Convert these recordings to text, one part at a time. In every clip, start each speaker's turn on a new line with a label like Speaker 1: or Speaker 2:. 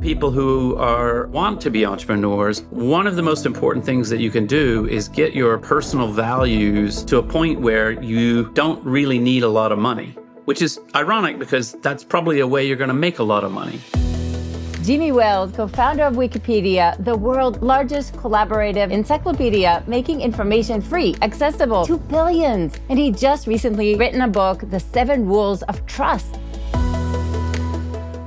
Speaker 1: people who want to be entrepreneurs, one of the most important things that you can do is get your personal values to a point where you don't really need a lot of money, which is ironic because that's probably a way you're going to make a lot of money.
Speaker 2: Jimmy Wales, co-founder of Wikipedia, the world's largest collaborative encyclopedia, making information free, accessible to billions. And he just recently written a book, The 7 Rules of Trust.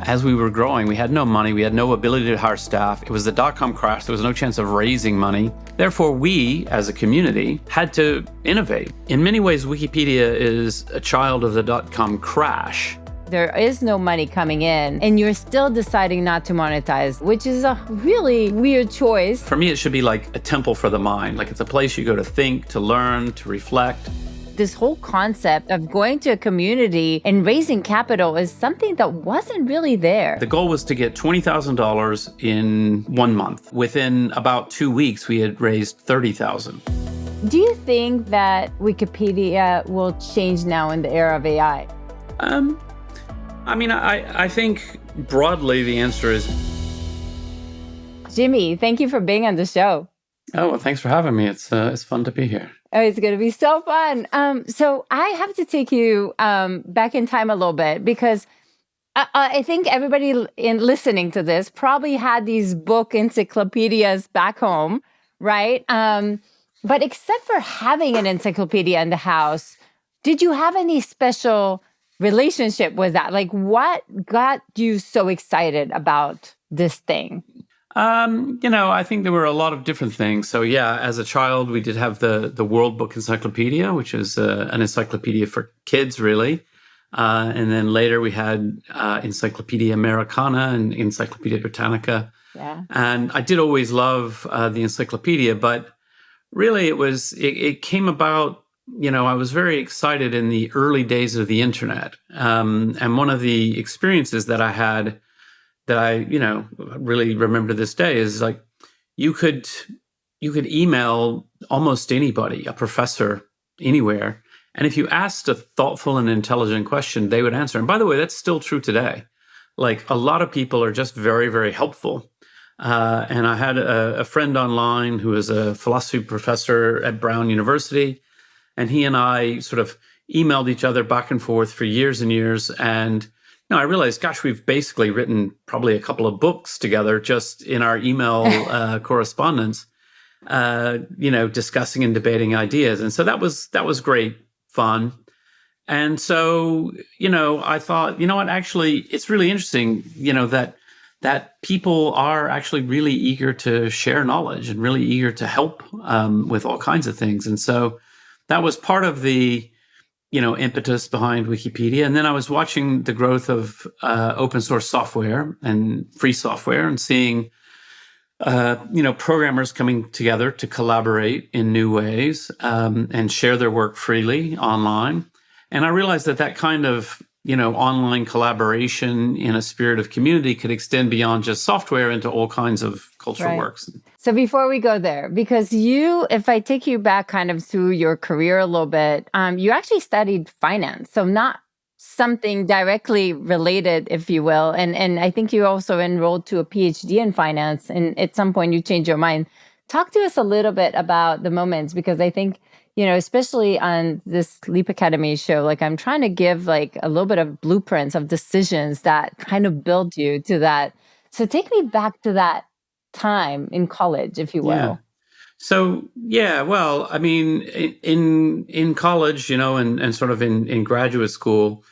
Speaker 1: As we were growing, we had no money, we had no ability to hire staff. It was the dot-com crash, there was no chance of raising money. Therefore, we, as a community, had to innovate. In many ways, Wikipedia is a child of the dot-com crash.
Speaker 2: There is no money coming in, and you're still deciding not to monetize, which is a really weird choice.
Speaker 1: For me, it should be like a temple for the mind. Like it's a place you go to think, to learn, to reflect.
Speaker 2: This whole concept of going to a community and raising capital is something that wasn't really there.
Speaker 1: The goal was to get $20,000 in 1 month. Within about 2 weeks, we had raised $30,000.
Speaker 2: Do you think that Wikipedia will change now in the era of AI?
Speaker 1: I think broadly the answer is...
Speaker 2: Jimmy, thank you for being on the show.
Speaker 1: Oh, well, thanks for having me. It's fun to be here.
Speaker 2: Oh, it's going to be so fun. So I have to take you back in time a little bit because I think everybody listening to this probably had these book encyclopedias back home, right? But except for having an encyclopedia in the house, did you have any special relationship with that? Like, what got you so excited about this thing?
Speaker 1: I think there were a lot of different things. So yeah, as a child, we did have the World Book Encyclopedia, which is an encyclopedia for kids, really. And then later we had Encyclopedia Americana and Encyclopedia Britannica.
Speaker 2: Yeah.
Speaker 1: And I did always love the encyclopedia, but really it came about, I was very excited in the early days of the internet. And one of the experiences that I had that I, really remember to this day is like you could email almost anybody, a professor anywhere. And if you asked a thoughtful and intelligent question, they would answer. And by the way, that's still true today. Like a lot of people are just very, very helpful. And I had a friend online who was a philosophy professor at Brown University. And he and I sort of emailed each other back and forth for years and years. And I realized, gosh, we've basically written probably a couple of books together just in our email correspondence, discussing and debating ideas. And so that was great fun. And so, I thought, actually, it's really interesting, that people are actually really eager to share knowledge and really eager to help with all kinds of things. And so that was part of the impetus behind Wikipedia. And then I was watching the growth of open source software and free software and seeing, programmers coming together to collaborate in new ways and share their work freely online. And I realized that kind of, online collaboration in a spirit of community could extend beyond just software into all kinds of cultural works.
Speaker 2: So before we go there, because if I take you back kind of through your career a little bit, you actually studied finance. So not something directly related, if you will. And I think you also enrolled to a PhD in finance. And at some point you changed your mind. Talk to us a little bit about the moments, because I think, especially on this Leap Academy show, like I'm trying to give like a little bit of blueprints of decisions that kind of build you to that. So take me back to that time in college, if you will.
Speaker 1: Yeah. So, well, I mean, in college, and sort of in graduate school,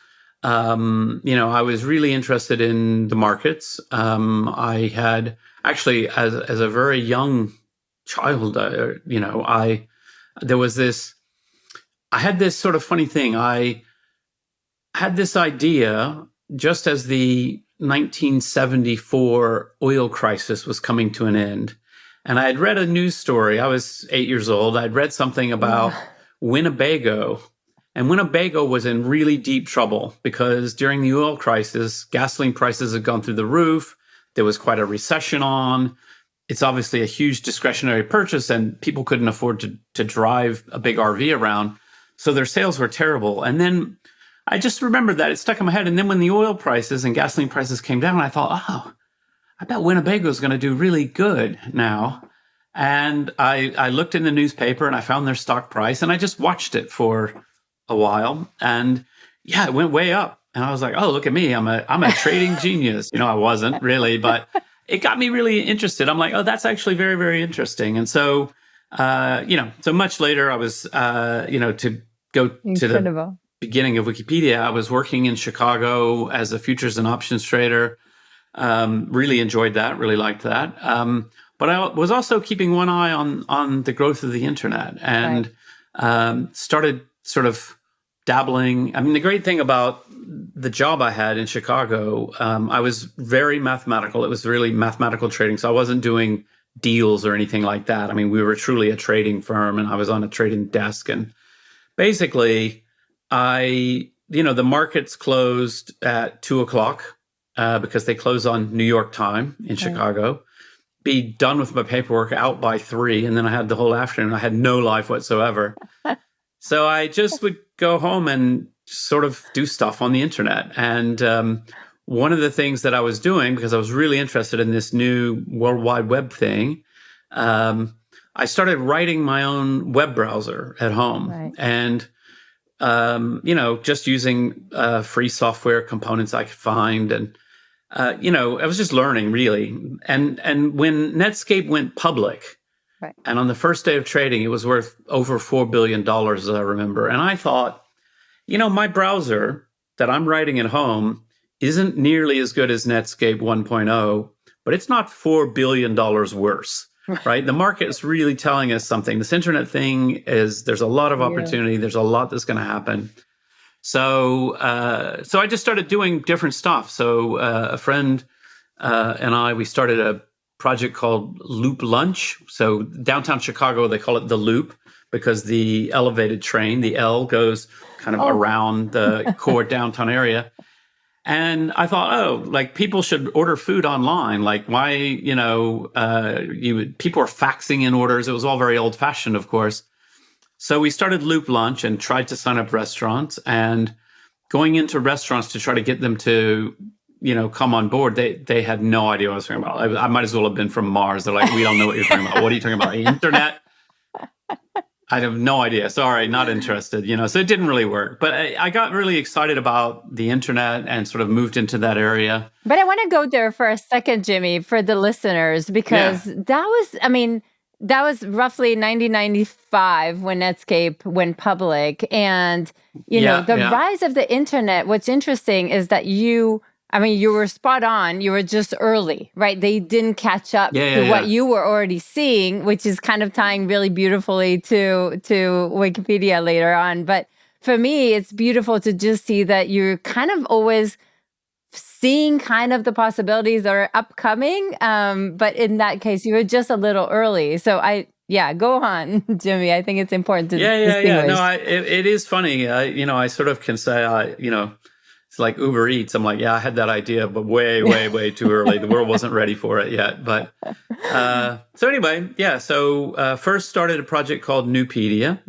Speaker 1: I was really interested in the markets. I had actually, as a very young child, I had this sort of funny thing. I had this idea just as the 1974 oil crisis was coming to an end. And I had read a news story. I was 8 years old. I'd read something about Winnebago. And Winnebago was in really deep trouble because during the oil crisis, gasoline prices had gone through the roof. There was quite a recession on. It's obviously a huge discretionary purchase and people couldn't afford to drive a big RV around. So their sales were terrible. And then I just remembered that. It stuck in my head. And then when the oil prices and gasoline prices came down, I thought, I bet Winnebago's going to do really good now. And I looked in the newspaper and I found their stock price and I just watched it for a while. And yeah, it went way up. And I was like, oh, look at me. I'm a trading genius. I wasn't really, but it got me really interested. I'm like, oh, that's actually very, very interesting. And so, so much later I was, to go to the beginning of Wikipedia, I was working in Chicago as a futures and options trader. Really enjoyed that, really liked that. But I was also keeping one eye on the growth of the internet and started sort of dabbling. I mean, the great thing about the job I had in Chicago, I was very mathematical. It was really mathematical trading. So I wasn't doing deals or anything like that. I mean, we were truly a trading firm and I was on a trading desk. And basically, the markets closed at 2:00 because they close on New York time in Chicago. Be done with my paperwork out by 3, and then I had the whole afternoon. I had no life whatsoever. So I just would go home and sort of do stuff on the internet. And one of the things that I was doing, because I was really interested in this new World Wide Web thing, I started writing my own web browser at home. And just using free software components I could find. And, I was just learning really. And when Netscape went public, and on the first day of trading, it was worth over $4 billion, as I remember. And I thought, my browser that I'm writing at home isn't nearly as good as Netscape 1.0, but it's not $4 billion worse. Right. The market is really telling us something. This internet thing there's a lot of opportunity. There's a lot that's going to happen. So I just started doing different stuff. So a friend and we started a project called Loop Lunch. So downtown Chicago, they call it the Loop because the elevated train, the L, goes kind of around the core downtown area. And I thought, people should order food online. Like, why, people are faxing in orders. It was all very old fashioned, of course. So we started Loop Lunch and tried to sign up restaurants, and going into restaurants to try to get them to, come on board. They had no idea what I was talking about. I might as well have been from Mars. They're like, we don't know what you're talking about. What are you talking about? The internet? I have no idea. Sorry, not interested. So it didn't really work. But I got really excited about the internet and sort of moved into that area.
Speaker 2: But I want to go there for a second, Jimmy, for the listeners, because that was roughly 1995 when Netscape went public. And, the rise of the internet, what's interesting is that you were spot on. You were just early, right? They didn't catch up to what you were already seeing, which is kind of tying really beautifully to Wikipedia later on. But for me, it's beautiful to just see that you're kind of always seeing kind of the possibilities that are upcoming. But in that case, you were just a little early. So go on, Jimmy. I think it's important to distinguish.
Speaker 1: No, it is funny. I sort of can say, it's like Uber Eats. I'm like, I had that idea, but way, way, way too early. The world wasn't ready for it yet. But so anyway, So first started a project called Newpedia,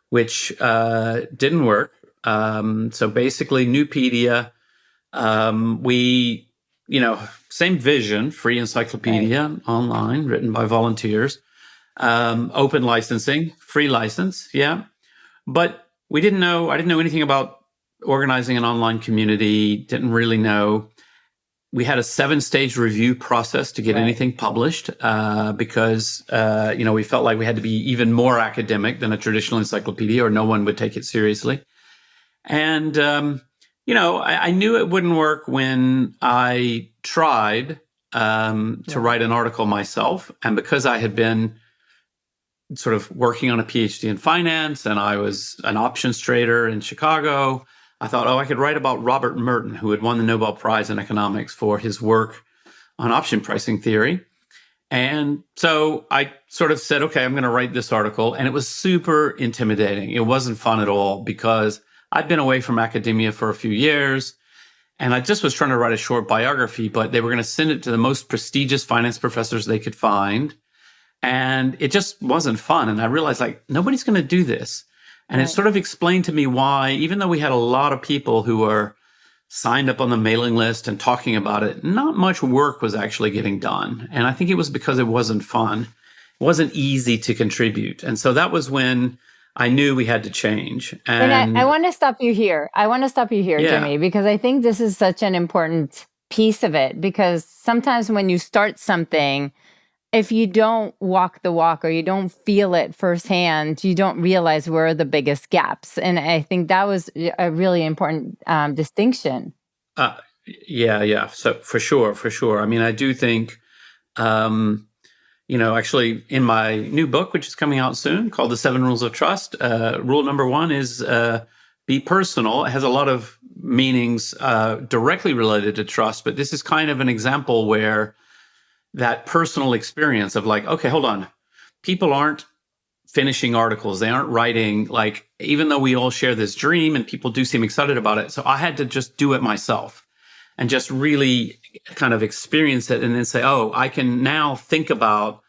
Speaker 1: which didn't work. So basically, Newpedia, we, same vision, free encyclopedia online, written by volunteers, open licensing, free license, But I didn't know anything about organizing an online community, didn't really know. We had a 7-stage review process to get anything published because, we felt like we had to be even more academic than a traditional encyclopedia or no one would take it seriously. And, I knew it wouldn't work when I tried to write an article myself. And because I had been sort of working on a PhD in finance and I was an options trader in Chicago, I thought, I could write about Robert Merton, who had won the Nobel Prize in economics for his work on option pricing theory. And so I sort of said, okay, I'm going to write this article. And it was super intimidating. It wasn't fun at all because I'd been away from academia for a few years. And I just was trying to write a short biography, but they were going to send it to the most prestigious finance professors they could find. And it just wasn't fun. And I realized, nobody's going to do this. And it sort of explained to me why, even though we had a lot of people who were signed up on the mailing list and talking about it, not much work was actually getting done. And I think it was because it wasn't fun. It wasn't easy to contribute. And so that was when I knew we had to change.
Speaker 2: And
Speaker 1: And
Speaker 2: I want to stop you here.
Speaker 1: yeah,
Speaker 2: Jimmy, because I think this is such an important piece of it. Because sometimes when you start something, if you don't walk the walk or you don't feel it firsthand, you don't realize where are the biggest gaps. And I think that was a really important distinction.
Speaker 1: yeah. So for sure. I mean, I do think, actually in my new book, which is coming out soon, called The 7 Rules of Trust, rule number 1 is be personal. It has a lot of meanings directly related to trust, but this is kind of an example where that personal experience of like, okay, hold on. People aren't finishing articles. They aren't writing, like, even though we all share this dream and people do seem excited about it. So I had to just do it myself and just really kind of experience it and then say, oh, I can now think about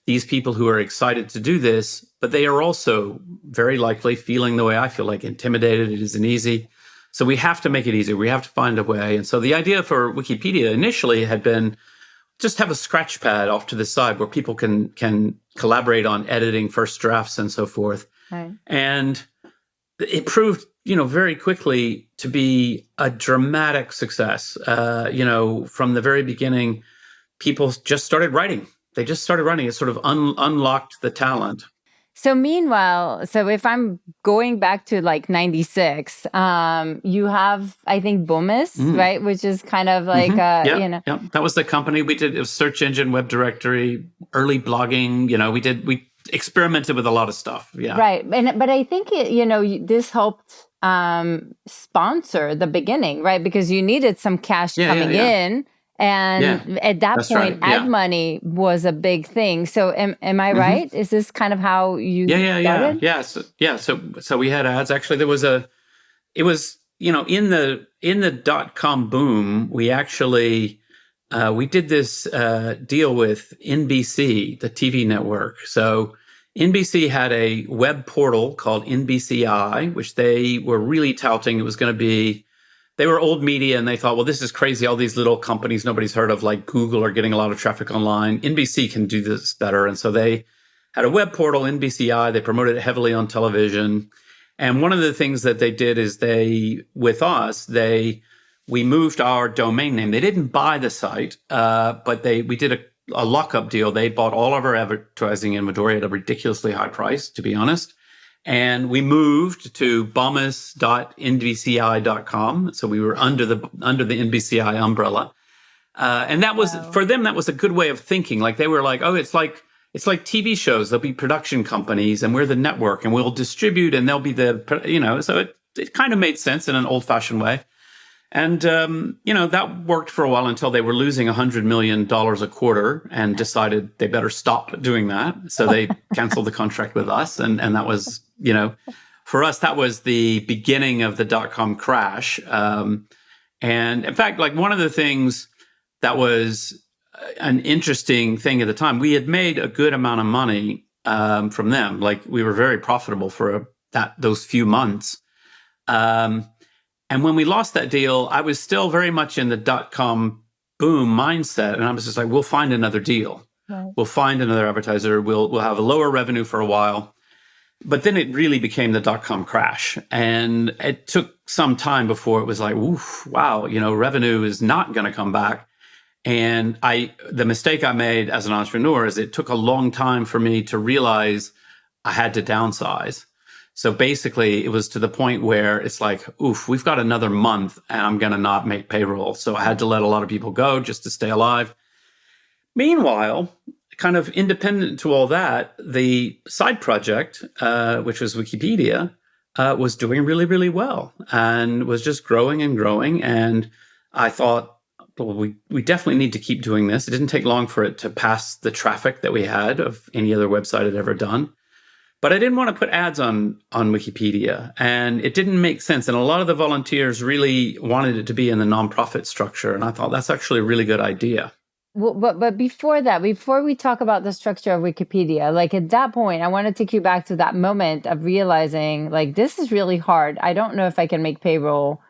Speaker 1: these people who are excited to do this, but they are also very likely feeling the way I feel, like intimidated. It isn't easy. So we have to make it easier. We have to find a way. And so the idea for Wikipedia initially had been just have a scratch pad off to the side where people can collaborate on editing first drafts and so forth.
Speaker 2: Right.
Speaker 1: And it proved, very quickly to be a dramatic success. From the very beginning, people just started writing. They just started writing. It sort of unlocked the talent.
Speaker 2: So meanwhile, so if I'm going back to like 96, you have, I think, Bomis, right? Which is kind of like,
Speaker 1: Yeah. That was the company we did. It was search engine, web directory, early blogging. We experimented with a lot of stuff. Yeah.
Speaker 2: Right. But I think, this helped sponsor the beginning, right? Because you needed some cash coming in. And at that point, ad money was a big thing. So am I right? Is this kind of how you started?
Speaker 1: So we had ads. Actually, in the .com boom, we actually we did this deal with NBC, the TV network. So NBC had a web portal called NBCI, which they were really touting. It was going to be. They were old media and they thought, well, this is crazy. All these little companies nobody's heard of, like Google, are getting a lot of traffic online. NBC can do this better. And so they had a web portal, NBCI. They promoted it heavily on television. And one of the things that they did is we moved our domain name. They didn't buy the site, but we did a lockup deal. They bought all of our advertising inventory at a ridiculously high price, to be honest. And we moved to bomis.nbci.com. So we were under the NBCI umbrella. And that was, for them, that was a good way of thinking. Like they were like, oh, it's like TV shows. There'll be production companies and we're the network and we'll distribute and they'll be so it kind of made sense in an old fashioned way. And, that worked for a while until they were losing $100 million a quarter and decided they better stop doing that. So they canceled the contract with us. And that was, for us, that was the beginning of the .com crash. And in fact, like one of the things that was an interesting thing at the time, we had made a good amount of money from them. Like we were very profitable for those few months. And when we lost that deal, I was still very much in the .com boom mindset. And I was just like, we'll find another deal. Right. We'll find another advertiser. We'll have a lower revenue for a while. But then it really became the .com crash. And it took some time before it was like, oof, wow, revenue is not going to come back. And the mistake I made as an entrepreneur is it took a long time for me to realize I had to downsize. So basically, it was to the point where it's like, oof, we've got another month and I'm going to not make payroll. So I had to let a lot of people go just to stay alive. Meanwhile, kind of independent to all that, the side project, which was Wikipedia, was doing really, really well and was just growing and growing. And I thought, well, we definitely need to keep doing this. It didn't take long for it to pass the traffic that we had of any other website had ever done. But I didn't want to put ads on Wikipedia, and it didn't make sense. And a lot of the volunteers really wanted it to be in the nonprofit structure. And I thought that's actually a really good idea.
Speaker 2: Well, but before we talk about the structure of Wikipedia, like at that point, I want to take you back to that moment of realizing like, this is really hard. I don't know if I can make payroll.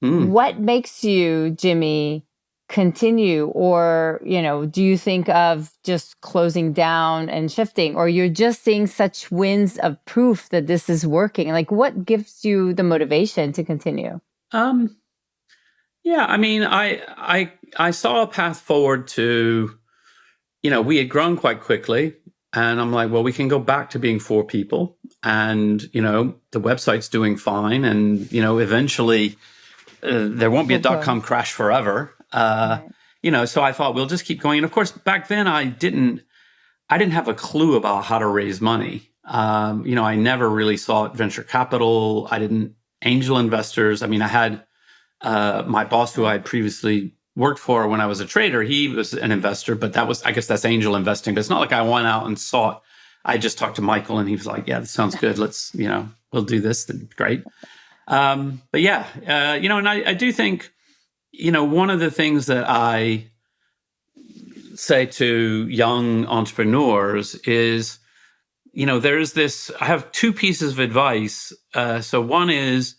Speaker 1: Mm.
Speaker 2: What makes you, Jimmy, continue? Or, do you think of just closing down and shifting, or you're just seeing such wins of proof that this is working? Like, what gives you the motivation to continue?
Speaker 1: Yeah, I mean, I saw a path forward to, we had grown quite quickly, and I'm like, well, we can go back to being 4 people, and the website's doing fine, and eventually there won't be a .com crash forever.
Speaker 2: Right.
Speaker 1: So I thought we'll just keep going. And of course, back then I didn't have a clue about how to raise money. I never really sought venture capital. I didn't angel investors. I mean, I had my boss who I had previously worked for when I was a trader. He was an investor, but I guess that's angel investing. But it's not like I went out and sought. I just talked to Michael, and he was like, "Yeah, this sounds good. Let's, we'll do this. Then great." But yeah, and I do think, one of the things that I say to young entrepreneurs is, there's this, I have 2 pieces of advice. So one is,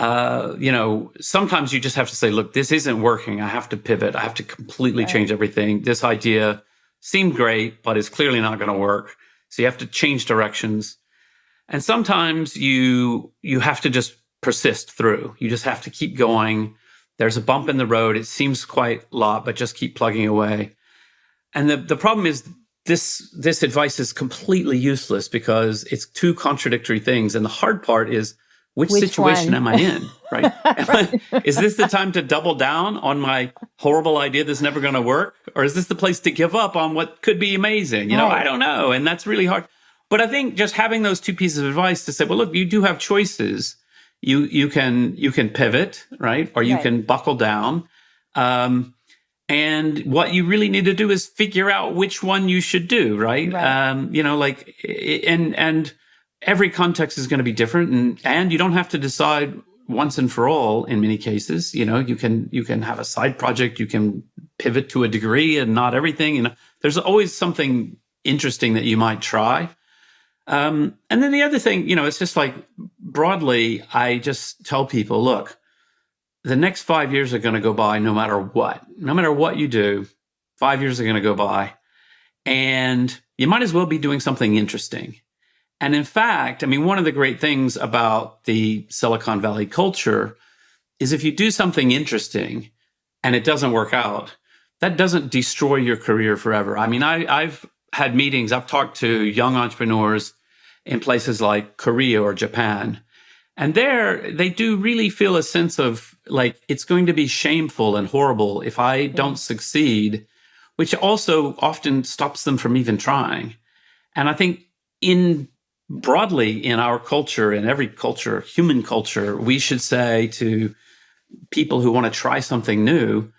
Speaker 1: sometimes you just have to say, look, this isn't working. I have to pivot. I have to completely change everything. This idea seemed great, but it's clearly not going to work. So you have to change directions. And sometimes you have to just persist through. You just have to keep going. There's a bump in the road. It seems quite a lot, but just keep plugging away. And the problem is this advice is completely useless because it's 2 contradictory things. And the hard part is, which situation am I in, right? Is this the time to double down on my horrible idea that's never going to work? Or is this the place to give up on what could be amazing? I don't know. And that's really hard. But I think just having those 2 pieces of advice to say, well, look, you do have choices. You can pivot, right? Or you can buckle down. And what you really need to do is figure out which one you should do, right? And every context is going to be different, and you don't have to decide once and for all in many cases. You can have a side project, you can pivot to a degree and not everything. There's always something interesting that you might try. And then the other thing, it's just like broadly, I just tell people, look, the next 5 years are going to go by no matter what. No matter what you do, 5 years are going to go by. And you might as well be doing something interesting. And in fact, I mean, one of the great things about the Silicon Valley culture is if you do something interesting and it doesn't work out, that doesn't destroy your career forever. I mean, I've had meetings, I've talked to young entrepreneurs in places like Korea or Japan. And there, they do really feel a sense of like, it's going to be shameful and horrible if I don't succeed, which also often stops them from even trying. And I think broadly in our culture, in every culture, human culture, we should say to people who want to try something new,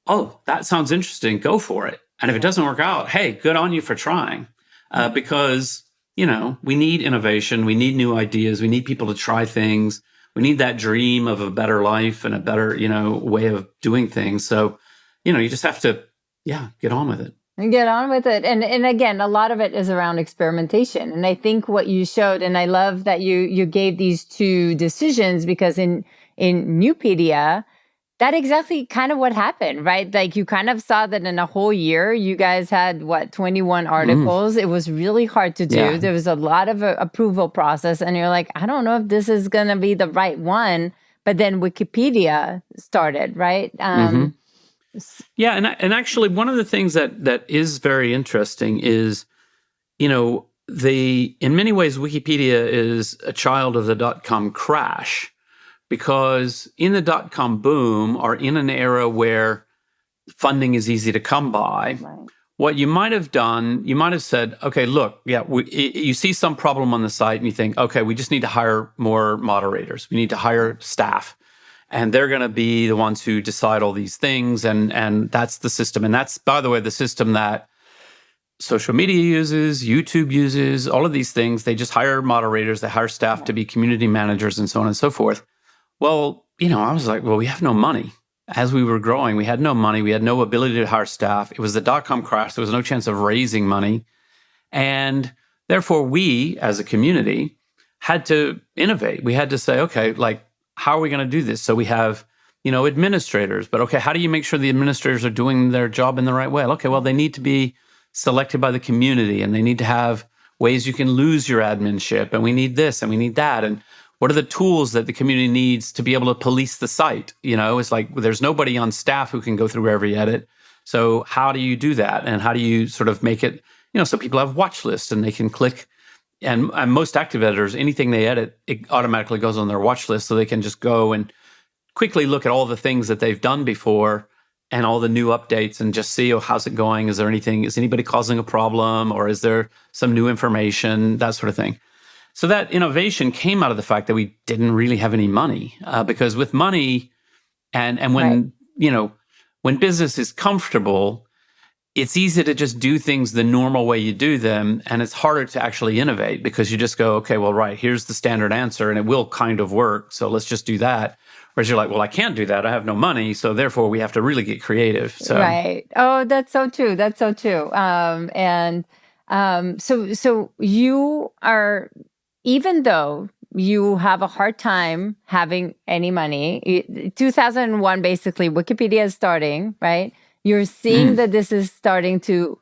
Speaker 1: oh, that sounds interesting, go for it. And if it doesn't work out, hey, good on you for trying. Because we need innovation. We need new ideas. We need people to try things. We need that dream of a better life and a better, way of doing things. So, you just have to, get on with it.
Speaker 2: And get on with it. And again, a lot of it is around experimentation. And I think what you showed, and I love that you gave these 2 decisions, because in Newpedia, that exactly kind of what happened, right? Like you kind of saw that in a whole year, you guys had 21 articles. It was really hard to do.
Speaker 1: Yeah.
Speaker 2: There was a lot of approval process, and you're like, I don't know if this is going to be the right one. But then Wikipedia started, right?
Speaker 1: Yeah, and actually, one of the things that is very interesting is, in many ways, Wikipedia is a child of the .com crash. Because in the .com boom, or in an era where funding is easy to come by, what you might have done, you might have said, okay, look, you see some problem on the site and you think, okay, we just need to hire more moderators. We need to hire staff. And they're going to be the ones who decide all these things. And that's the system. And that's, by the way, the system that social media uses, YouTube uses, all of these things. They just hire moderators, they hire staff to be community managers and so on and so forth. Well, I was like, well, we have no money. As we were growing, we had no money. We had no ability to hire staff. It was the .com crash. There was no chance of raising money. And therefore, we, as a community, had to innovate. We had to say, okay, like, how are we going to do this? So we have administrators. But okay, how do you make sure the administrators are doing their job in the right way? Okay, well, they need to be selected by the community, and they need to have ways you can lose your adminship, and we need this and we need that. And what are the tools that the community needs to be able to police the site? It's like there's nobody on staff who can go through every edit. So how do you do that? And how do you sort of make it, so people have watch lists and they can click. And most active editors, anything they edit, it automatically goes on their watch list, so they can just go and quickly look at all the things that they've done before and all the new updates and just see, how's it going? Is anybody causing a problem, or is there some new information, that sort of thing. So that innovation came out of the fact that we didn't really have any money, because with money and when, when business is comfortable, it's easy to just do things the normal way you do them. And it's harder to actually innovate because you just go, okay, well, right, here's the standard answer and it will kind of work. So let's just do that. Whereas you're like, well, I can't do that. I have no money. So therefore we have to really get creative. So
Speaker 2: Right. Oh, that's so true. That's so true. So you are, even though you have a hard time having any money, 2001, basically, Wikipedia is starting, right? You're seeing that this is starting to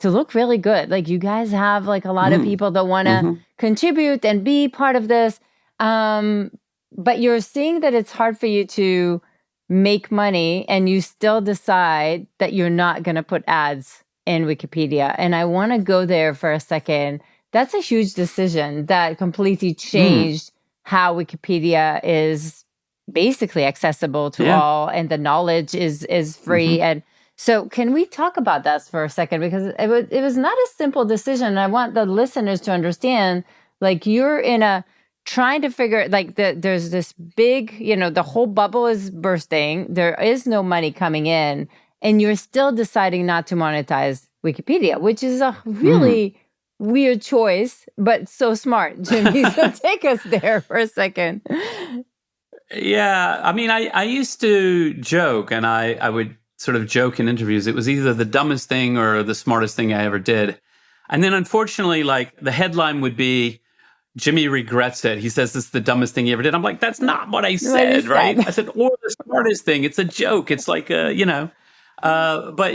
Speaker 2: look really good. Like, you guys have like a lot of people that want to contribute and be part of this. But you're seeing that it's hard for you to make money, and you still decide that you're not going to put ads in Wikipedia. And I want to go there for a second. That's a huge decision that completely changed how Wikipedia is basically accessible to all, and the knowledge is free. And so can we talk about that for a second? Because it was not a simple decision. And I want the listeners to understand, like, you're in a trying to figure, like, there's this big, the whole bubble is bursting. There is no money coming in, and you're still deciding not to monetize Wikipedia, which is a really weird choice, but so smart, Jimmy. So take us there for a second.
Speaker 1: Yeah, I mean, I used to joke, and I would sort of joke in interviews, it was either the dumbest thing or the smartest thing I ever did. And then unfortunately, like, the headline would be, Jimmy regrets it. He says this is the dumbest thing he ever did. I'm like, that's not what I said, right? I said, or the smartest thing. It's a joke. It's like, but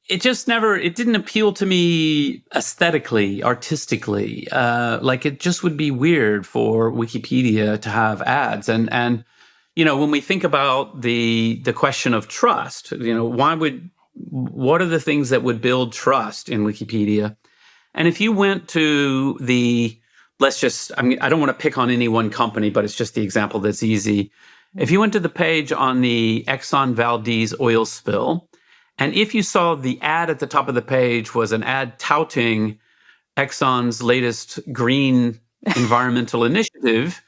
Speaker 1: it just never, it didn't appeal to me aesthetically, artistically. Like, it just would be weird for Wikipedia to have ads. And when we think about the question of trust, what are the things that would build trust in Wikipedia? And if you went to I don't want to pick on any one company, but it's just the example that's easy. If you went to the page on the Exxon Valdez oil spill, and if you saw the ad at the top of the page was an ad touting Exxon's latest green environmental initiative,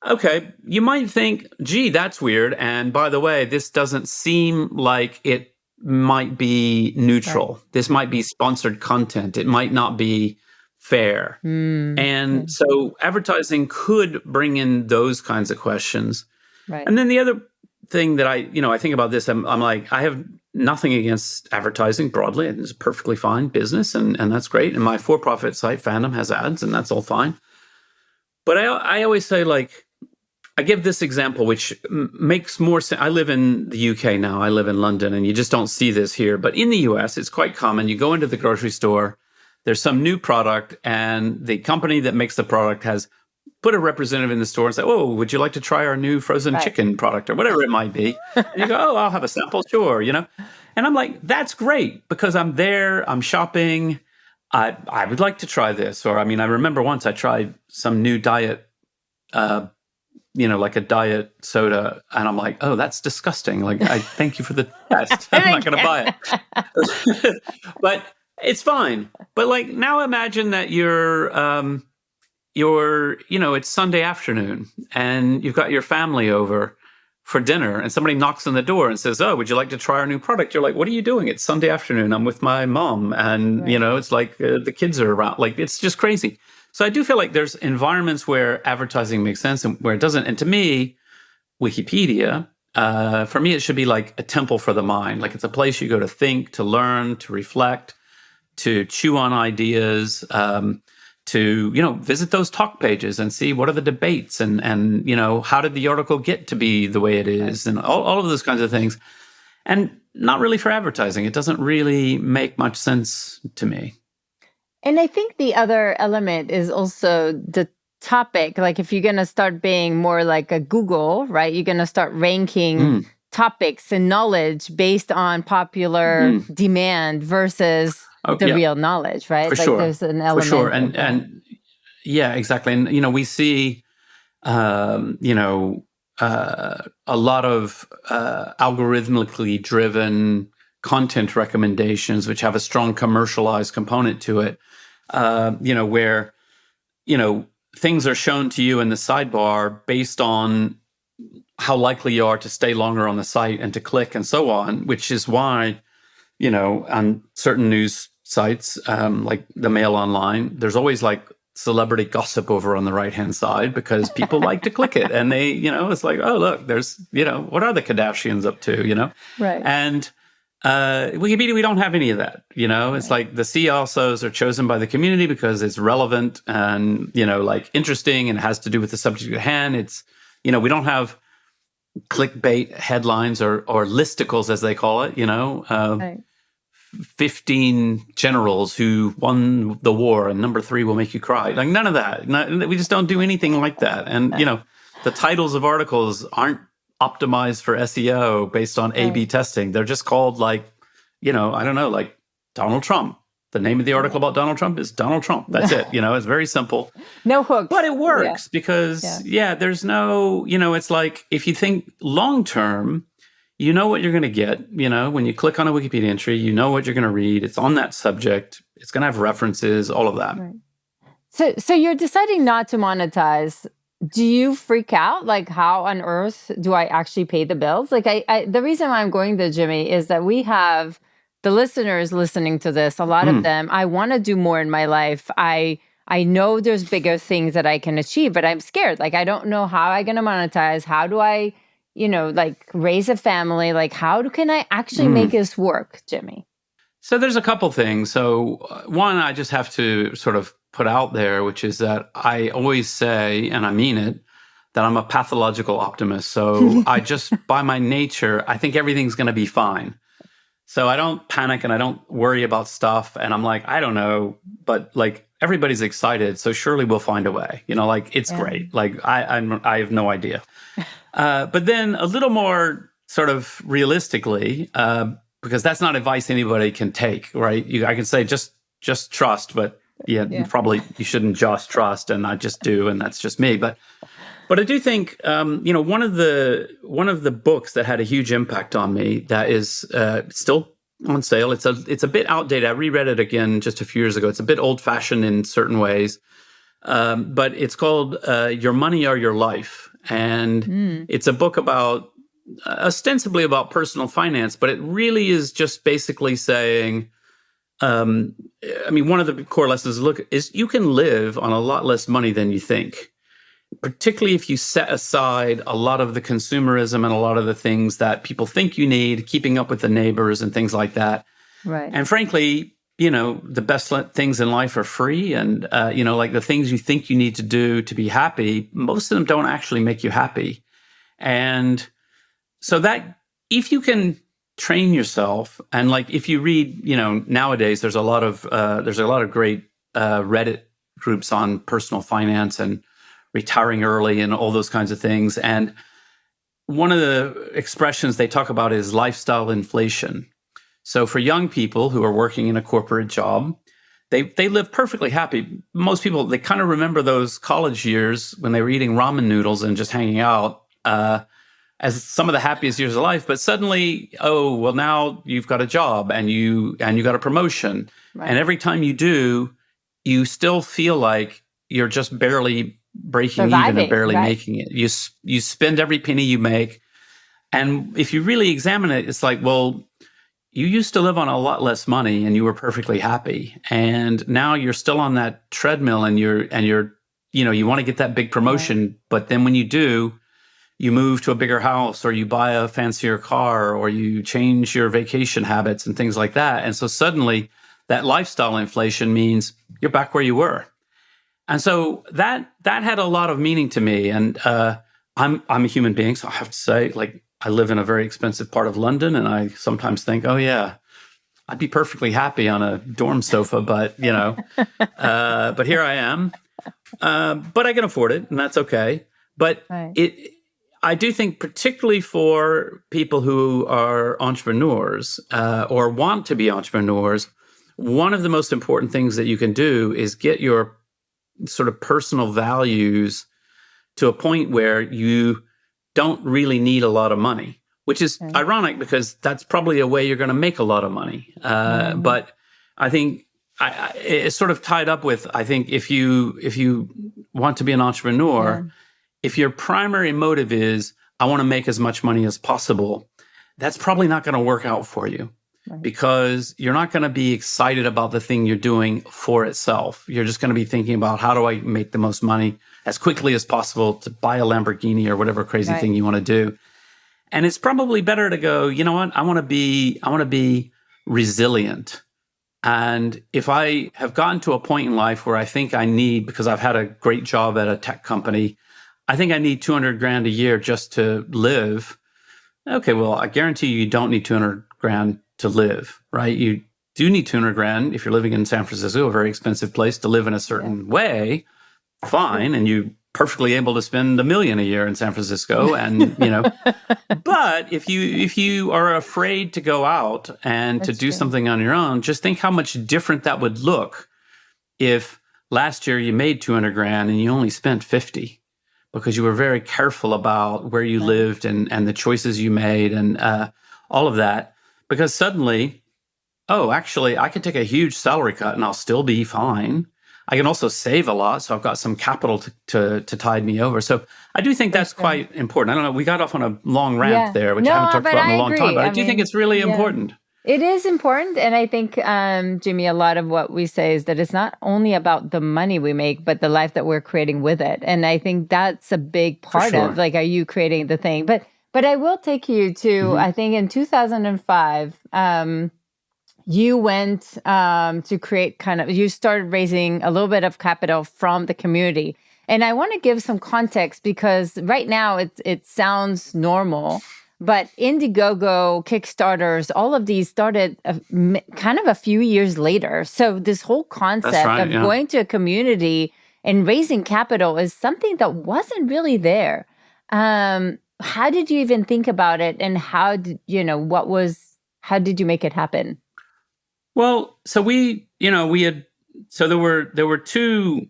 Speaker 1: okay, you might think, gee, that's weird. And by the way, this doesn't seem like it might be neutral. Right. This might be sponsored content. It might not be fair. And so advertising could bring in those kinds of questions. Right. And then the other thing that I think about this, I'm like, I have nothing against advertising broadly. It's a perfectly fine business, and that's great. And my for-profit site, Fandom, has ads, and that's all fine. But I always say, like, I give this example, which makes more sense. I live in the UK now. I live in London, and you just don't see this here. But in the US, it's quite common. You go into the grocery store, there's some new product, and the company that makes the product has put a representative in the store and say, oh, would you like to try our new frozen chicken product, or whatever it might be? And you go, oh, I'll have a sample, sure, And I'm like, that's great, because I'm there, I'm shopping, I would like to try this. Or, I remember once I tried some new diet, like a diet soda, and I'm like, oh, that's disgusting. Like, I thank you for the test. I'm not going to buy it. But it's fine. But, like, now imagine that you're it's Sunday afternoon, and you've got your family over for dinner, and somebody knocks on the door and says, oh, would you like to try our new product? You're like, what are you doing? It's Sunday afternoon. I'm with my mom, and, it's like the kids are around. Like, it's just crazy. So I do feel like there's environments where advertising makes sense and where it doesn't. And to me, Wikipedia, for me, it should be like a temple for the mind. Like, it's a place you go to think, to learn, to reflect, to chew on ideas, to, visit those talk pages and see what are the debates and how did the article get to be the way it is, and all of those kinds of things. And not really for advertising. It doesn't really make much sense to me.
Speaker 2: And I think the other element is also the topic. Like if you're going to start being more like a Google, right? You're going to start ranking topics and knowledge based on popular demand versus the real knowledge, right?
Speaker 1: For sure.
Speaker 2: There's an element.
Speaker 1: For sure. And yeah, exactly. And, we see, a lot of algorithmically driven content recommendations, which have a strong commercialized component to it, where, things are shown to you in the sidebar based on how likely you are to stay longer on the site and to click and so on, which is why, on certain news sites, like the Mail Online, there's always like celebrity gossip over on the right-hand side because people like to click it. And they, it's like, oh, look, there's, what are the Kardashians up to,
Speaker 2: Right.
Speaker 1: And Wikipedia, we don't have any of that. It's like the CSOs are chosen by the community because it's relevant and, like interesting and has to do with the subject at hand. It's, we don't have clickbait headlines or listicles, as they call it,
Speaker 2: Right.
Speaker 1: 15 generals who won the war and number 3 will make you cry. Like none of that. We just don't do anything like that. And, the titles of articles aren't optimized for SEO based on A/B testing. They're just called like, I don't know, like Donald Trump. The name of the article about Donald Trump is Donald Trump. That's it. It's very simple.
Speaker 2: No hooks.
Speaker 1: But it works because, there's no, it's like if you think long term, you know what you're going to get. When you click on a Wikipedia entry, you know what you're going to read. It's on that subject. It's going to have references, all of that.
Speaker 2: Right. So you're deciding not to monetize. Do you freak out? Like, how on earth do I actually pay the bills? Like, the reason why I'm going there, Jimmy, is that we have the listeners listening to this. A lot of them, I want to do more in my life. I know there's bigger things that I can achieve, but I'm scared. Like, I don't know how I'm going to monetize. How do I, like raise a family? Like, how can I actually make this work, Jimmy?
Speaker 1: So there's a couple things. So one, I just have to sort of put out there, which is that I always say, and I mean it, that I'm a pathological optimist. So I just, by my nature, I think everything's going to be fine. So I don't panic and I don't worry about stuff. And I'm like, I don't know, but like everybody's excited. So surely we'll find a way, like it's great. Like I have no idea. But then a little more sort of realistically, because that's not advice anybody can take, right? I can say just trust, but probably you shouldn't just trust, and I just do, and that's just me. But I do think one of the books that had a huge impact on me that is still on sale. It's a bit outdated. I reread it again just a few years ago. It's a bit old fashioned in certain ways, but it's called "Your Money or Your Life," and it's a book about ostensibly about personal finance, but it really is just basically saying. One of the core lessons is you can live on a lot less money than you think, particularly if you set aside a lot of the consumerism and a lot of the things that people think you need, keeping up with the neighbors and things like that.
Speaker 2: Right.
Speaker 1: And frankly, the best things in life are free. And, like the things you think you need to do to be happy, most of them don't actually make you happy. And so that if you can train yourself, and like if you read, nowadays there's a lot of great Reddit groups on personal finance and retiring early and all those kinds of things. And one of the expressions they talk about is lifestyle inflation. So for young people who are working in a corporate job, they live perfectly happy. Most people, they kind of remember those college years when they were eating ramen noodles and just hanging out as some of the happiest years of life. But suddenly, now you've got a job and you got a promotion. Right. And every time you do, you still feel like you're just barely breaking even and barely making it. You spend every penny you make. And if you really examine it, it's like, well, you used to live on a lot less money and you were perfectly happy. And now you're still on that treadmill and you're you want to get that big promotion. Right. But then when you do, you move to a bigger house or you buy a fancier car or you change your vacation habits and things like that. And so suddenly that lifestyle inflation means you're back where you were. And so that had a lot of meaning to me. And I'm a human being, so I have to say, like, I live in a very expensive part of London, and I sometimes think, oh yeah, I'd be perfectly happy on a dorm sofa, but but here I am. But I can afford it, and that's okay. But
Speaker 2: Right.
Speaker 1: I do think, particularly for people who are entrepreneurs or want to be entrepreneurs, one of the most important things that you can do is get your sort of personal values to a point where you don't really need a lot of money, which is
Speaker 2: Right.
Speaker 1: ironic because that's probably a way you're going to make a lot of money. But I think it's sort of tied up with, I think if you want to be an entrepreneur, if your primary motive is, I want to make as much money as possible, that's probably not going to work out for you.
Speaker 2: Right.
Speaker 1: Because you're not going to be excited about the thing you're doing for itself. You're just going to be thinking about, how do I make the most money as quickly as possible to buy a Lamborghini or whatever crazy thing you want to do. And it's probably better to go, you know what, I want to be resilient. And if I have gotten to a point in life where I think I need, because I've had a great job at a tech company, I think I need 200 grand a year just to live. Okay, well, I guarantee you don't need 200 grand to live, right? You do need 200 grand if you're living in San Francisco, a very expensive place, to live in a certain way. Fine, and you're perfectly able to spend $1 million a year in San Francisco, and But if you are afraid to go out and to do something on your own, just think how much different that would look if last year you made 200 grand and you only spent 50. Because you were very careful about where you lived and the choices you made and all of that. Because suddenly, oh, actually, I can take a huge salary cut and I'll still be fine. I can also save a lot, so I've got some capital to tide me over. So I do think that's quite important. I don't know, we got off on a long rant there, which I haven't talked about in a long time, but I do think it's really important.
Speaker 2: It is important. And I think, Jimmy, a lot of what we say is that it's not only about the money we make, but the life that we're creating with it. And I think that's a big part of, like, are you creating the thing? But I will take you to, I think in 2005, you went to create you started raising a little bit of capital from the community. And I want to give some context because right now it sounds normal. But Indiegogo, Kickstarters, all of these started kind of a few years later. So this whole concept of going to a community and raising capital is something that wasn't really there. How did you even think about it? And how did you make it happen?
Speaker 1: Well, so there were two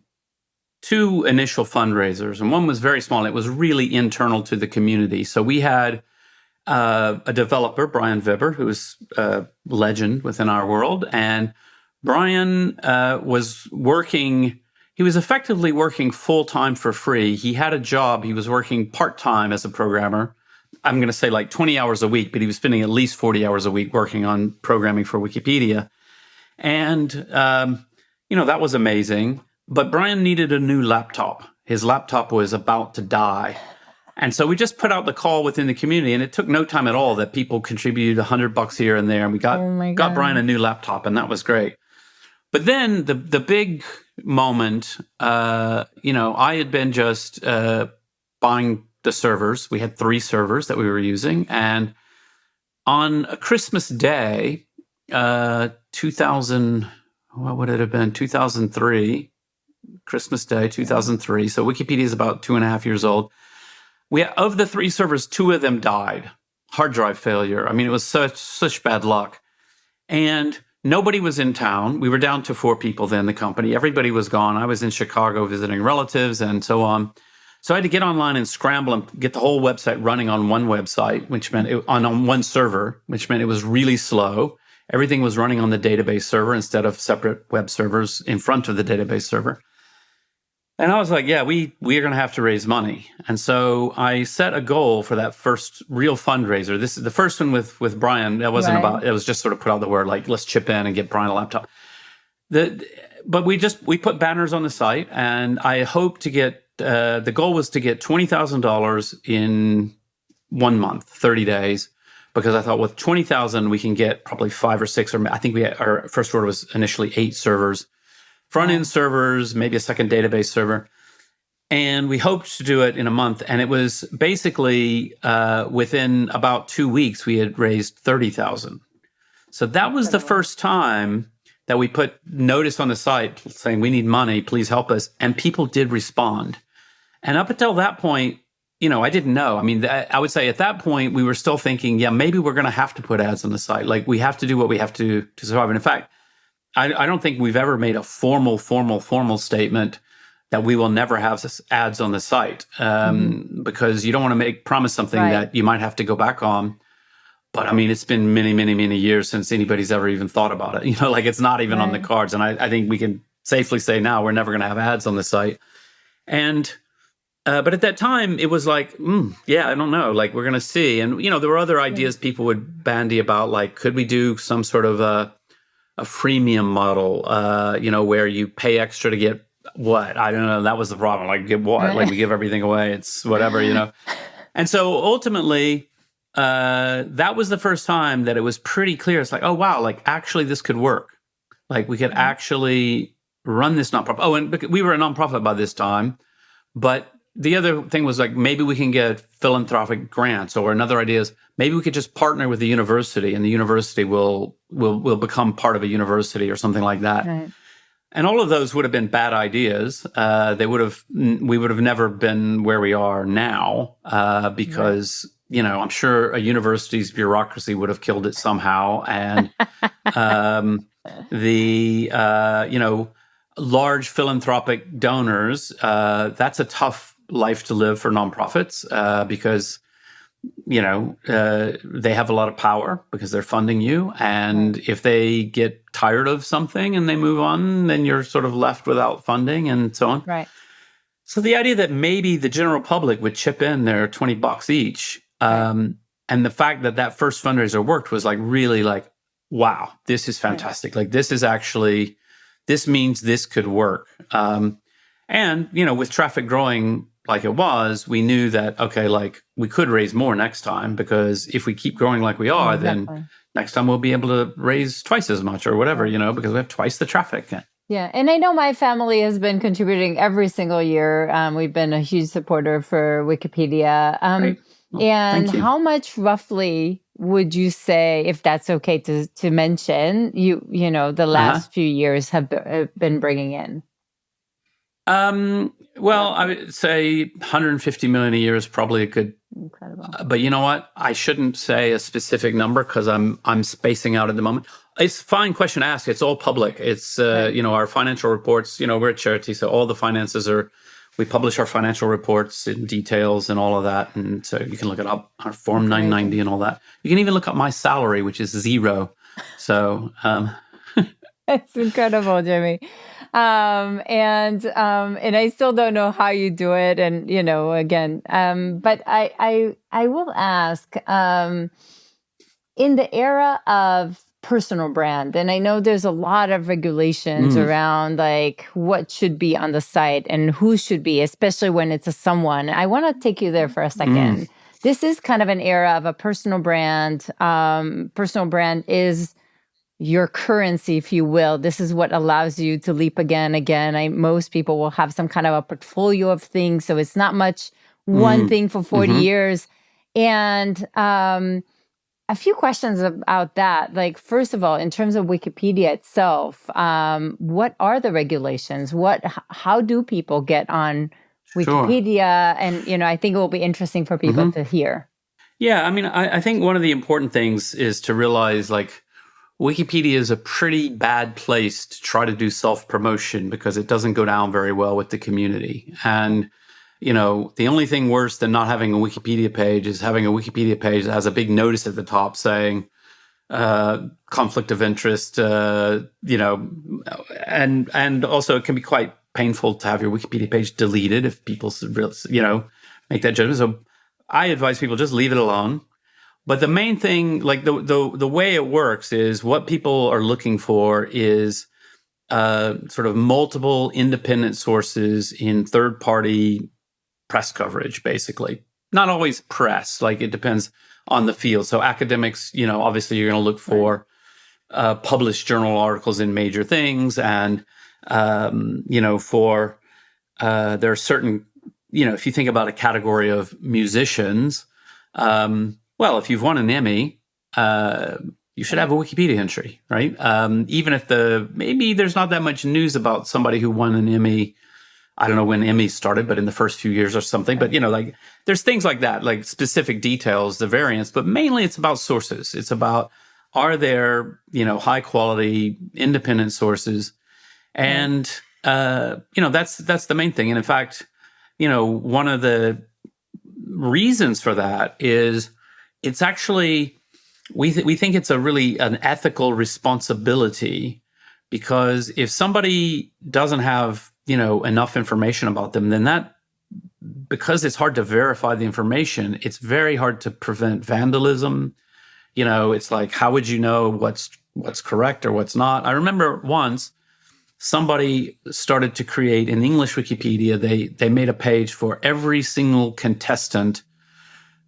Speaker 1: initial fundraisers, and one was very small. It was really internal to the community. So we had a developer, Brian Weber, who's a legend within our world. And Brian was working, he was effectively working full-time for free. He had a job, he was working part-time as a programmer. I'm going to say like 20 hours a week, but he was spending at least 40 hours a week working on programming for Wikipedia. And, that was amazing. But Brian needed a new laptop. His laptop was about to die. And so we just put out the call within the community, and it took no time at all that people contributed $100 here and there, and we got Brian a new laptop, and that was great. But then the big moment, I had been just buying the servers. We had 3 servers that we were using, and on a Christmas Day, 2003, Christmas Day, 2003. So Wikipedia is about 2.5 years old. Of the 3 servers, 2 of them died. Hard drive failure. I mean, it was such bad luck. And nobody was in town. We were down to 4 people then, the company. Everybody was gone. I was in Chicago visiting relatives and so on. So I had to get online and scramble and get the whole website running on one website, which meant on one server, which meant it was really slow. Everything was running on the database server instead of separate web servers in front of the database server. And I was like, yeah, we are going to have to raise money. And so I set a goal for that first real fundraiser. This is the first one with Brian. That wasn't about, it was just sort of put out the word, like, let's chip in and get Brian a laptop. But we put banners on the site, and I hope to get, the goal was to get $20,000 in 1 month, 30 days. Because I thought with 20,000, we can get probably 5 or 6, or I think our first order was initially 8 servers front-end servers, maybe a second database server. And we hoped to do it in a month. And it was basically within about 2 weeks, we had raised 30,000. So that was the first time that we put notice on the site saying, we need money, please help us. And people did respond. And up until that point, I didn't know. I mean, I would say at that point, we were still thinking, yeah, maybe we're going to have to put ads on the site. Like, we have to do what we have to survive. And in fact, I don't think we've ever made a formal statement that we will never have ads on the site, because you don't want to promise something that you might have to go back on. But I mean, it's been many, many, many years since anybody's ever even thought about it. Like, it's not even on the cards. And I think we can safely say now we're never going to have ads on the site. And but at that time, it was like, I don't know. Like, we're going to see. And, there were other ideas people would bandy about, like, could we do some sort of a freemium model, where you pay extra to get what? I don't know. That was the problem. Like, get what? Like, we give everything away. It's whatever, And so ultimately, that was the first time that it was pretty clear. It's like, oh, wow, like, actually, this could work. Like, we could actually run this nonprofit. Oh, and we were a nonprofit by this time. But the other thing was, like, maybe we can get philanthropic grants, or another idea is maybe we could just partner with the university, and the university will become part of a university or something like that. Right. And all of those would have been bad ideas. We would have never been where we are now, because, I'm sure a university's bureaucracy would have killed it somehow. And large philanthropic donors, that's a tough life to live for nonprofits, because they have a lot of power because they're funding you. And if they get tired of something and they move on, then you're sort of left without funding and so on. Right. So the idea that maybe the general public would chip in their $20 each, and the fact that first fundraiser worked was like, really like, wow, this is fantastic. Like, this means this could work. And, with traffic growing like it was, we knew that, okay, like, we could raise more next time, because if we keep growing like we are, then next time we'll be able to raise twice as much or whatever, because we have twice the traffic.
Speaker 2: Yeah. And I know my family has been contributing every single year. We've been a huge supporter for Wikipedia. Well, and how much roughly would you say, if that's okay to mention, the last few years have been bringing in?
Speaker 1: Well, I would say 150 million a year is probably a good. Incredible. But you know what? I shouldn't say a specific number because I'm spacing out at the moment. It's a fine question to ask. It's all public. It's our financial reports. We're a charity, so all the finances we publish our financial reports in details and all of that, and so you can look it up, our Form 990 and all that. You can even look up my salary, which is 0. So
Speaker 2: that's incredible, Jimmy. And I still don't know how you do it. And, again, but I will ask, in the era of personal brand, and I know there's a lot of regulations around like what should be on the site and who should be, especially when it's a someone. I want to take you there for a second. This is kind of an era of a personal brand. Personal brand is your currency, if you will. This is what allows you to leap again. Most people will have some kind of a portfolio of things. So it's not much one thing for 40 years. And a few questions about that. Like, first of all, in terms of Wikipedia itself, what are the regulations? How do people get on Wikipedia? And, I think it will be interesting for people to hear.
Speaker 1: Yeah, I mean, I think one of the important things is to realize, like, Wikipedia is a pretty bad place to try to do self-promotion because it doesn't go down very well with the community. And, the only thing worse than not having a Wikipedia page is having a Wikipedia page that has a big notice at the top saying conflict of interest, and also it can be quite painful to have your Wikipedia page deleted if people, make that judgment. So I advise people just leave it alone. But the main thing, like the way it works is what people are looking for is sort of multiple independent sources in third-party press coverage, basically. Not always press, like it depends on the field. So academics, obviously you're going to look for published journal articles in major things. And For there are certain, if you think about a category of musicians, well, if you've won an Emmy, you should have a Wikipedia entry, right? Even if maybe there's not that much news about somebody who won an Emmy. I don't know when Emmy started, but in the first few years or something. But, there's things like that, like specific details, the variants, but mainly it's about sources. It's about, are there, high quality, independent sources? And, that's the main thing. And in fact, one of the reasons for that is it's actually, we think it's an ethical responsibility, because if somebody doesn't have, enough information about them, then because it's hard to verify the information, it's very hard to prevent vandalism. It's like, how would you know what's correct or what's not? I remember once somebody started to create an English Wikipedia. They made a page for every single contestant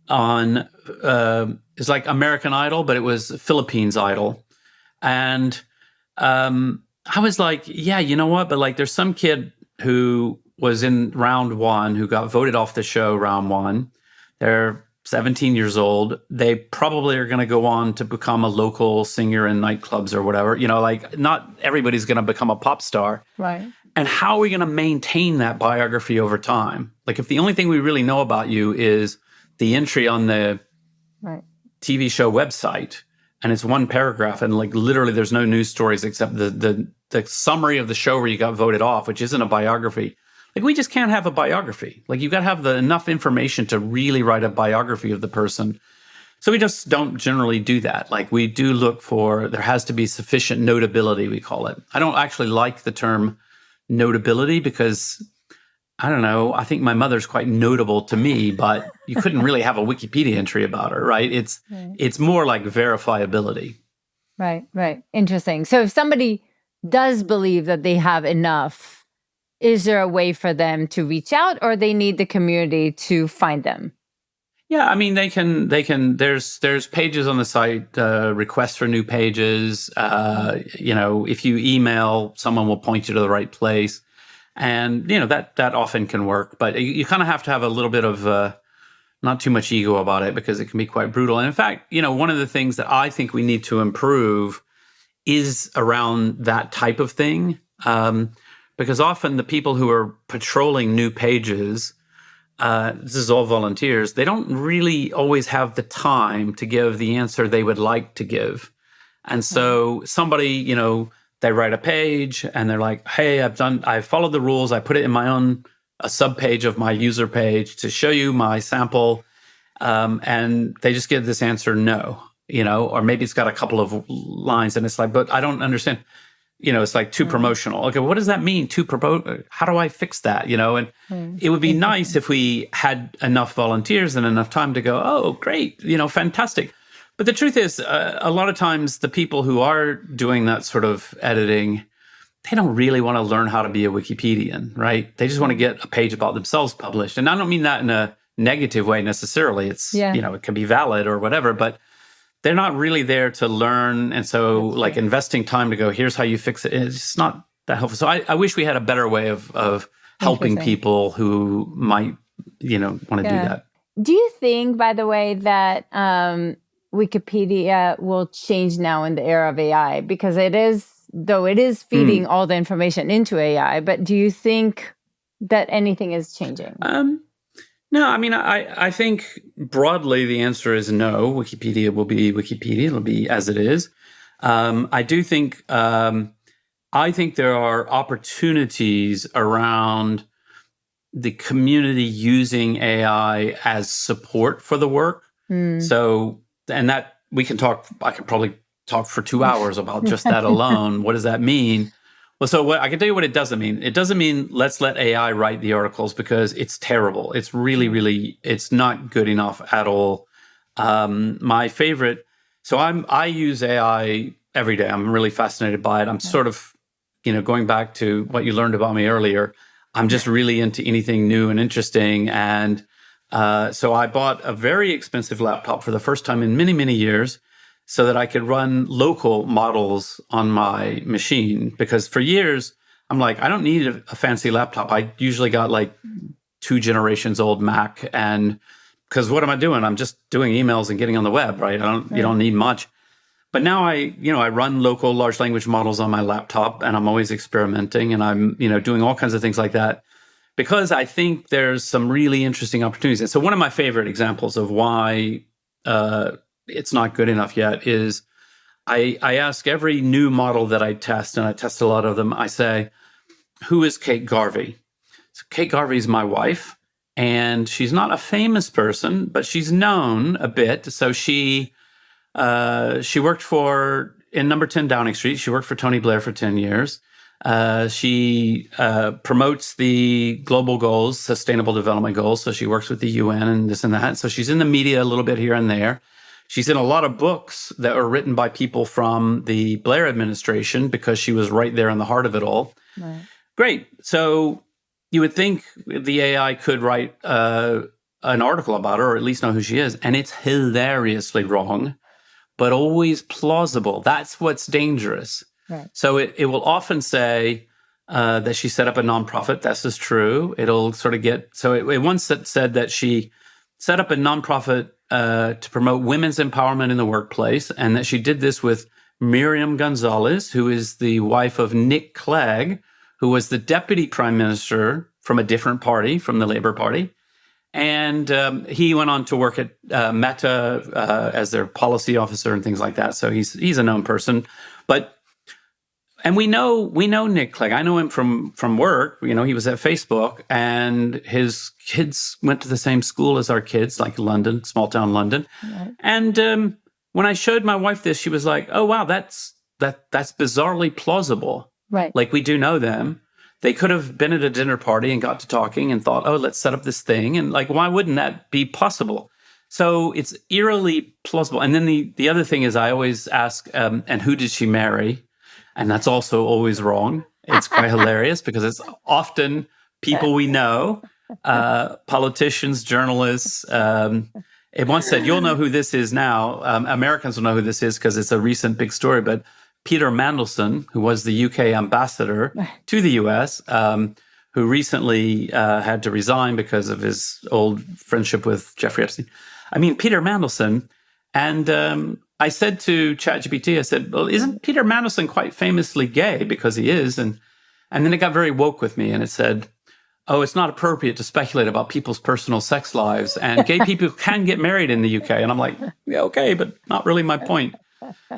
Speaker 1: on, it's like American Idol, but it was Philippines Idol. And I was like, yeah, you know what? But there's some kid who was in round one who got voted off the show round one. They're 17 years old. They probably are going to go on to become a local singer in nightclubs or whatever. Not everybody's going to become a pop star.
Speaker 2: Right.
Speaker 1: And how are we going to maintain that biography over time? If the only thing we really know about you is the entry on the TV show website, and it's one paragraph, and literally there's no news stories except the summary of the show where you got voted off, which isn't a biography. We just can't have a biography. You've got to have enough information to really write a biography of the person. So we just don't generally do that. We do look there has to be sufficient notability, we call it. I don't actually like the term notability because, I don't know, I think my mother's quite notable to me, but you couldn't really have a Wikipedia entry about her, right? It's more like verifiability.
Speaker 2: Right. Interesting. So if somebody does believe that they have enough, is there a way for them to reach out, or they need the community to find them?
Speaker 1: Yeah, I mean, they can, there's pages on the site, requests for new pages. If you email, someone will point you to the right place. And, that often can work. But you kind of have to have a little bit of not too much ego about it, because it can be quite brutal. And in fact, one of the things that I think we need to improve is around that type of thing. Because often the people who are patrolling new pages, this is all volunteers, they don't really always have the time to give the answer they would like to give. And so somebody, they write a page and they're like, hey, I followed the rules. I put it in my own a subpage of my user page to show you my sample. And they just give this answer, no, or maybe it's got a couple of lines and it's like, but I don't understand. It's like too promotional. Okay, what does that mean? How do I fix that? And it would be nice if we had enough volunteers and enough time to go, oh, great, fantastic. But the truth is, a lot of times the people who are doing that sort of editing, they don't really want to learn how to be a Wikipedian, right? They just want to get a page about themselves published. And I don't mean that in a negative way necessarily. It's, it can be valid or whatever, but they're not really there to learn. And so investing time to go, here's how you fix it, it's just not that helpful. So I wish we had a better way of helping people who might, want to do that.
Speaker 2: Do you think, by the way, that Wikipedia will change now in the era of AI? Because it is feeding all the information into AI, but do you think that anything is changing?
Speaker 1: No, I mean, I think broadly the answer is no. Wikipedia will be Wikipedia. It'll be as it is. I do think, I think there are opportunities around the community using AI as support for the work. So, and that I could probably talk for 2 hours about just that alone. What does that mean? Well, so I can tell you what it doesn't mean. It doesn't mean let's let AI write the articles, because it's terrible. It's really, really, it's not good enough at all. My favorite, so I use AI every day. I'm really fascinated by it. I'm sort of, going back to what you learned about me earlier, I'm just really into anything new and interesting. And so I bought a very expensive laptop for the first time in many, many years, so that I could run local models on my machine. Because for years, I'm like, I don't need a fancy laptop. I usually got like 2 generations old Mac, and because what am I doing? I'm just doing emails and getting on the web, right? You don't need much. But now I run local large language models on my laptop, and I'm always experimenting, and I'm, doing all kinds of things like that because I think there's some really interesting opportunities. And so one of my favorite examples of why it's not good enough yet is I ask every new model that I test, and I test a lot of them, I say, who is Kate Garvey? So Kate Garvey is my wife, and she's not a famous person, but she's known a bit. So she worked in number 10 Downing Street. She worked for Tony Blair for 10 years. She promotes the global goals, sustainable development goals. So she works with the UN and this and that. So she's in the media a little bit here and there. She's in a lot of books that were written by people from the Blair administration because she was right there in the heart of it all.
Speaker 2: Right.
Speaker 1: Great. So you would think the AI could write an article about her, or at least know who she is. And it's hilariously wrong, but always plausible. That's what's dangerous.
Speaker 2: Right.
Speaker 1: So it will often say that she set up a nonprofit. This is true. It'll sort of it once said that she set up a nonprofit to promote women's empowerment in the workplace, and that she did this with Miriam Gonzalez, who is the wife of Nick Clegg, who was the deputy prime minister from a different party, from the Labour Party. And he went on to work at Meta as their policy officer and things like that. So he's a known person. And we know Nick Clegg. I know him from work. He was at Facebook, and his kids went to the same school as our kids, like London, small town London.
Speaker 2: Right.
Speaker 1: And when I showed my wife this, she was like, "Oh wow, that's bizarrely plausible."
Speaker 2: Right.
Speaker 1: Like, we do know them. They could have been at a dinner party and got to talking and thought, "Oh, let's set up this thing." And like, why wouldn't that be possible? So it's eerily plausible. And then the other thing is, I always ask, and who did she marry? And that's also always wrong. It's quite hilarious because it's often people we know, politicians, journalists. It once said, "You'll know who this is now." Americans will know who this is because it's a recent big story. But Peter Mandelson, who was the UK ambassador to the US, who recently had to resign because of his old friendship with Jeffrey Epstein. I mean, Peter Mandelson. And I said to ChatGPT, I said, "Well, isn't Peter Mandelson quite famously gay?" Because he is. And then it got very woke with me, and it said, "Oh, it's not appropriate to speculate about people's personal sex lives, and gay people can get married in the UK." And I'm like, "Yeah, okay, but not really my point."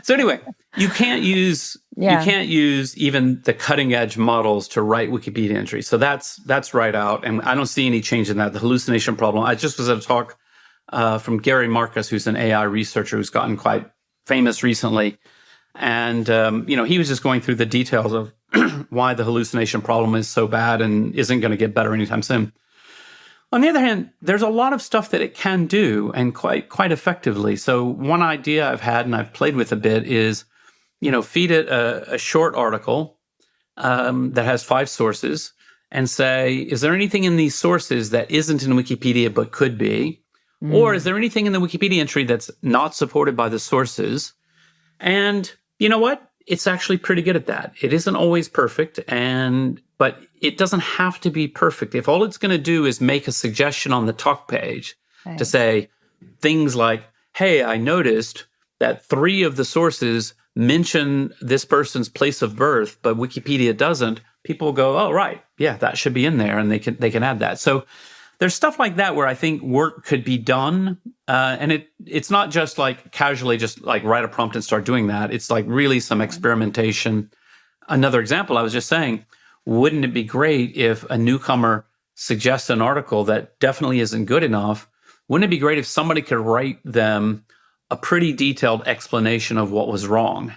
Speaker 1: So anyway, you can't use even the cutting edge models to write Wikipedia entries. So that's right out, and I don't see any change in that. The hallucination problem. I just was at a talk from Gary Marcus, who's an AI researcher who's gotten quite famous recently, and he was just going through the details of why the hallucination problem is so bad and isn't going to get better anytime soon. On the other hand, there's a lot of stuff that it can do, and quite effectively. So one idea I've had and I've played with a bit is, feed it a short article that has 5 sources, and say, is there anything in these sources that isn't in Wikipedia but could be? Or is there anything in the Wikipedia entry that's not supported by the sources? And you know what? It's actually pretty good at that. It isn't always perfect, but it doesn't have to be perfect. If all it's going to do is make a suggestion on the talk page to say things like, "Hey, I noticed that 3 of the sources mention this person's place of birth, but Wikipedia doesn't," people will go, "Oh, right. Yeah, that should be in there," and they can add that. So there's stuff like that where I think work could be done. And it's not just like casually just like write a prompt and start doing that. It's like really some experimentation. Another example, I was just saying, wouldn't it be great if a newcomer suggests an article that definitely isn't good enough? Wouldn't it be great if somebody could write them a pretty detailed explanation of what was wrong?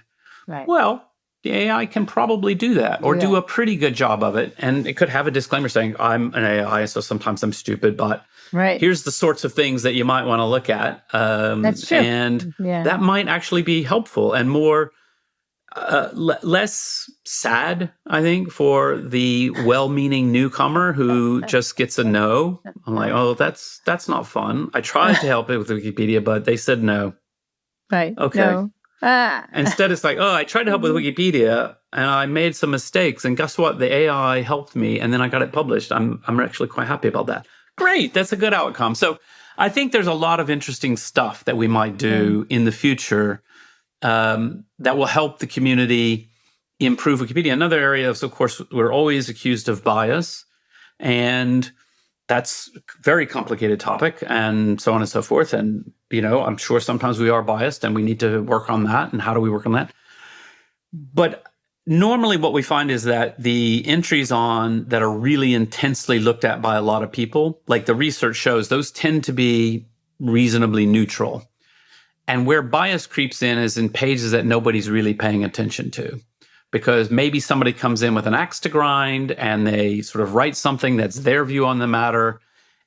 Speaker 2: Right.
Speaker 1: Well, the AI can probably do that, or do a pretty good job of it. And it could have a disclaimer saying, "I'm an AI, so sometimes I'm stupid, but here's the sorts of things that you might want to look at."
Speaker 2: That's true.
Speaker 1: And that might actually be helpful and more less sad, I think, for the well-meaning newcomer who just gets a no. I'm like, "Oh, that's not fun. I tried to help it with Wikipedia, but they said no."
Speaker 2: Right.
Speaker 1: Okay.
Speaker 2: No.
Speaker 1: Instead, it's like, oh, I tried to help with Wikipedia and I made some mistakes. And guess what? The AI helped me and then I got it published. I'm actually quite happy about that. Great. That's a good outcome. So I think there's a lot of interesting stuff that we might do in the future that will help the community improve Wikipedia. Another area is, of course, we're always accused of bias. And that's a very complicated topic and so on and so forth. And, I'm sure sometimes we are biased and we need to work on that. And how do we work on that? But normally what we find is that the entries on that are really intensely looked at by a lot of people, like the research shows, those tend to be reasonably neutral. And where bias creeps in is in pages that nobody's really paying attention to. Because maybe somebody comes in with an axe to grind and they sort of write something that's their view on the matter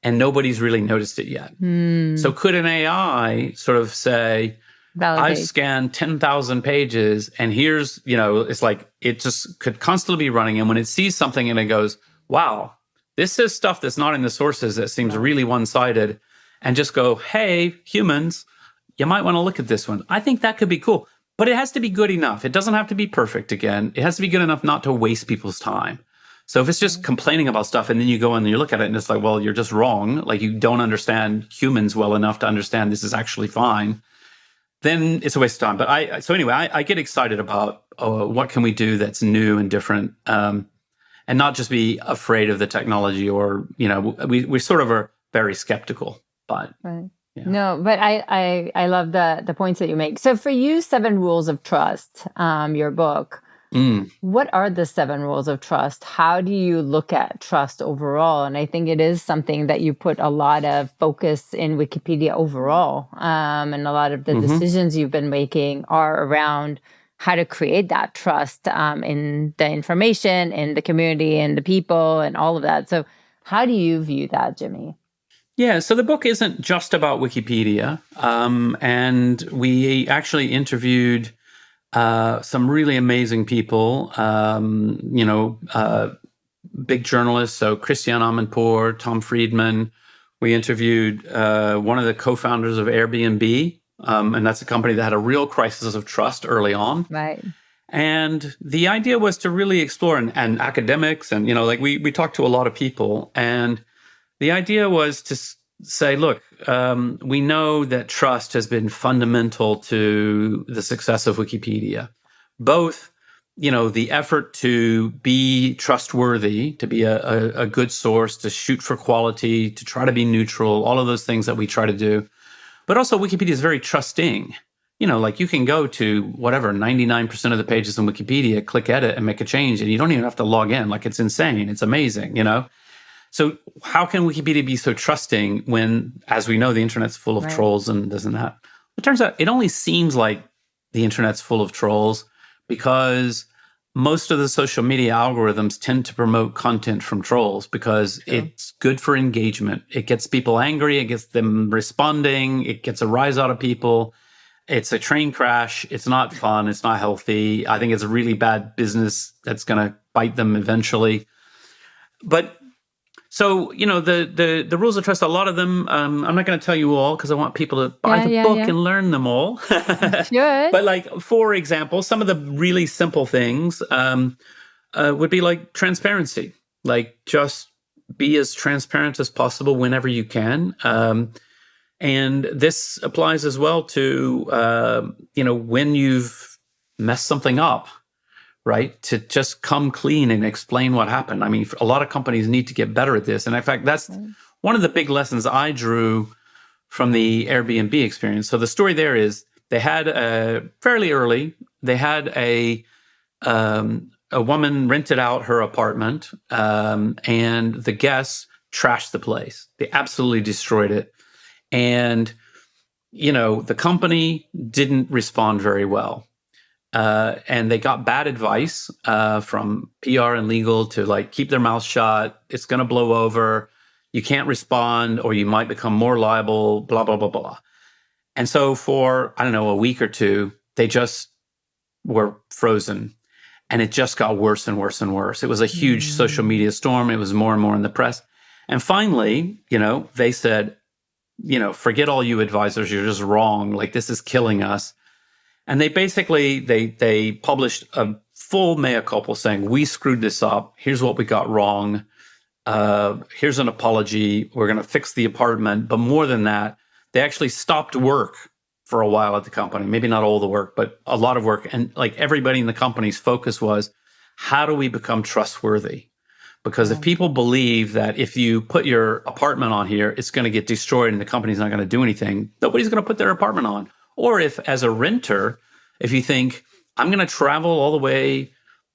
Speaker 1: and nobody's really noticed it yet. So could an AI sort of say, I've scanned 10,000 pages and here's, it's like it just could constantly be running. And when it sees something and it goes, wow, this is stuff that's not in the sources that seems really one-sided, and just go, hey, humans, you might want to look at this one. I think that could be cool. But it has to be good enough. It doesn't have to be perfect again. It has to be good enough not to waste people's time. So if it's just complaining about stuff and then you go in and you look at it and it's like, well, you're just wrong. Like you don't understand humans well enough to understand this is actually fine. Then it's a waste of time. But I get excited about what can we do that's new and different, and not just be afraid of the technology or, we sort of are very skeptical. But
Speaker 2: right. Yeah. No, but I love the points that you make. So for you, 7 Rules of Trust, your book, what are the 7 rules of trust? How do you look at trust overall? And I think it is something that you put a lot of focus in Wikipedia overall. And a lot of the decisions you've been making are around how to create that trust in the information, in the community, and the people, and all of that. So how do you view that, Jimmy?
Speaker 1: Yeah, so the book isn't just about Wikipedia. And we actually interviewed some really amazing people, big journalists. So Christiane Amanpour, Tom Friedman. We interviewed one of the co-founders of Airbnb, and that's a company that had a real crisis of trust early on.
Speaker 2: Right.
Speaker 1: And the idea was to really explore, and academics, and, we talked to a lot of people. And the idea was to say, look, we know that trust has been fundamental to the success of Wikipedia. Both, the effort to be trustworthy, to be a good source, to shoot for quality, to try to be neutral, all of those things that we try to do. But also Wikipedia is very trusting. You can go to whatever, 99% of the pages in Wikipedia, click edit and make a change, and you don't even have to log in. Like, it's insane. It's amazing, So how can Wikipedia be so trusting when, as we know, the internet's full of trolls and this and that? It turns out it only seems like the internet's full of trolls because most of the social media algorithms tend to promote content from trolls because it's good for engagement. It gets people angry. It gets them responding. It gets a rise out of people. It's a train crash. It's not fun. It's not healthy. I think it's a really bad business that's going to bite them eventually. But so, the rules of trust, a lot of them, I'm not going to tell you all because I want people to buy the book and learn them all.
Speaker 2: Good.
Speaker 1: But for example, some of the really simple things would be like transparency. Like, just be as transparent as possible whenever you can. And this applies as well to, when you've messed something up. Right? To just come clean and explain what happened. I mean, a lot of companies need to get better at this. And in fact, that's one of the big lessons I drew from the Airbnb experience. So the story there is they had fairly early, they had a woman rented out her apartment and the guests trashed the place. They absolutely destroyed it. And, the company didn't respond very well. And they got bad advice from PR and legal to keep their mouth shut. It's going to blow over. You can't respond or you might become more liable, blah, blah, blah, blah. And so for, a week or two, they just were frozen. And it just got worse and worse and worse. It was a huge social media storm. It was more and more in the press. And finally, they said, forget all you advisors. You're just wrong. This is killing us. And they basically, they published a full mea culpa saying, we screwed this up. Here's what we got wrong. Here's an apology. We're going to fix the apartment. But more than that, they actually stopped work for a while at the company. Maybe not all the work, but a lot of work. And like everybody in the company's focus was, how do we become trustworthy? Because if people believe that if you put your apartment on here, it's going to get destroyed and the company's not going to do anything, nobody's going to put their apartment on. Or if, as a renter, if you think, I'm going to travel all the way,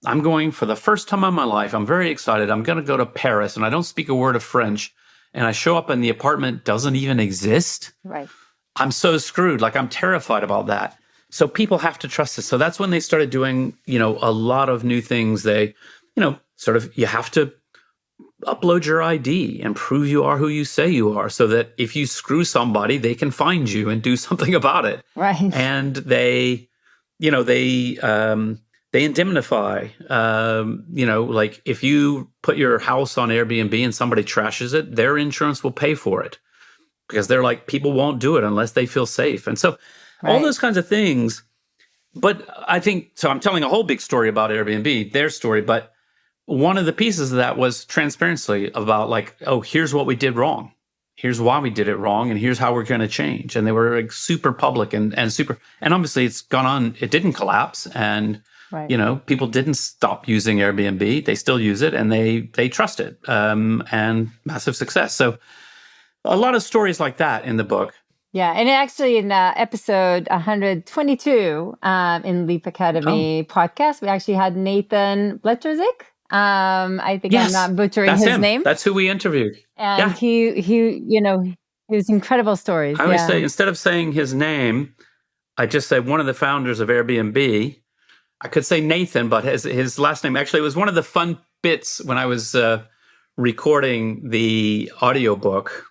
Speaker 1: I'm going for the first time in my life, I'm very excited, I'm going to go to Paris and I don't speak a word of French, and I show up and the apartment doesn't even exist,
Speaker 2: Right.
Speaker 1: I'm so screwed. Like, I'm terrified about that. So people have to trust this. So that's when they started doing, a lot of new things. They, sort of, you have to upload your ID and prove you are who you say you are, so that if you screw somebody, they can find you and do something about it.
Speaker 2: Right.
Speaker 1: And they indemnify. Like if you put your house on Airbnb and somebody trashes it, their insurance will pay for it, because they're like, people won't do it unless they feel safe. And so all those kinds of things. But I think, so I'm telling a whole big story about Airbnb, their story, but one of the pieces of that was transparency about like, oh, here's what we did wrong. Here's why we did it wrong. And here's how we're going to change. And they were like super public and obviously it's gone on. It didn't collapse. And, people didn't stop using Airbnb. They still use it and they trust it, and massive success. So a lot of stories like that in the book.
Speaker 2: Yeah, and actually in episode 122 in Leap Academy podcast, we actually had Nathan Bletcherzik. I think I'm not butchering his name.
Speaker 1: That's who we interviewed.
Speaker 2: And he was incredible stories.
Speaker 1: I always say, instead of saying his name, I just say one of the founders of Airbnb. I could say Nathan, but his last name, actually, it was one of the fun bits when I was recording the audiobook.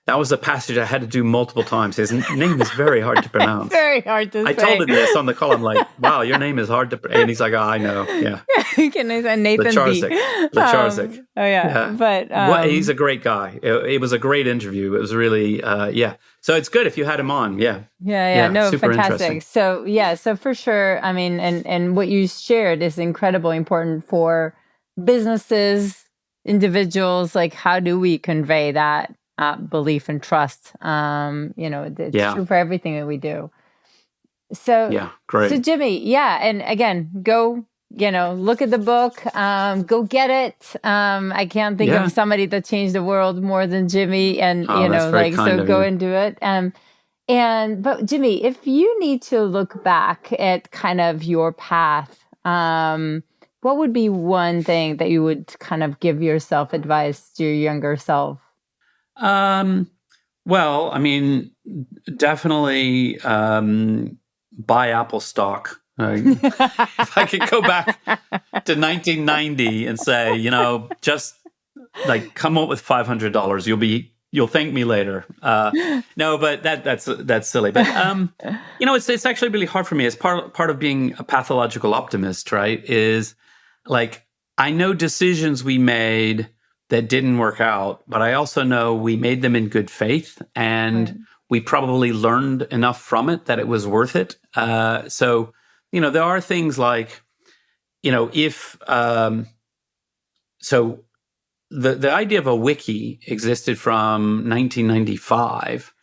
Speaker 1: That was a passage I had to do multiple times. His name is very hard to pronounce.
Speaker 2: Very hard to say.
Speaker 1: I told him this on the call. I'm like, wow, your name is hard to pronounce. And he's like, oh, I know. Yeah.
Speaker 2: Can I say Nathan
Speaker 1: Lecharzik.
Speaker 2: Oh, yeah. But
Speaker 1: he's a great guy. It was a great interview. It was really, So it's good if you had him on. Yeah.
Speaker 2: No,
Speaker 1: super
Speaker 2: fantastic. So, so for sure. I mean, and what you shared is incredibly important for businesses, individuals. Like, how do we convey that belief and trust? It's true for everything that we do. So,
Speaker 1: great.
Speaker 2: So Jimmy, and again, go, look at the book, go get it. I can't think of somebody that changed the world more than Jimmy, and so go and do it. But Jimmy, if you need to look back at kind of your path, what would be one thing that you would kind of give yourself advice to your younger self?
Speaker 1: Well, I mean, definitely buy Apple stock. If I could go back to 1990 and say, just like come up with $500, you'll thank me later. No, but that's silly. But it's actually really hard for me. It's part of being a pathological optimist, right? Is like, I know decisions we made that didn't work out, but I also know we made them in good faith, and we probably learned enough from it that it was worth it. So, there are things like, if so the idea of a wiki existed from 1995,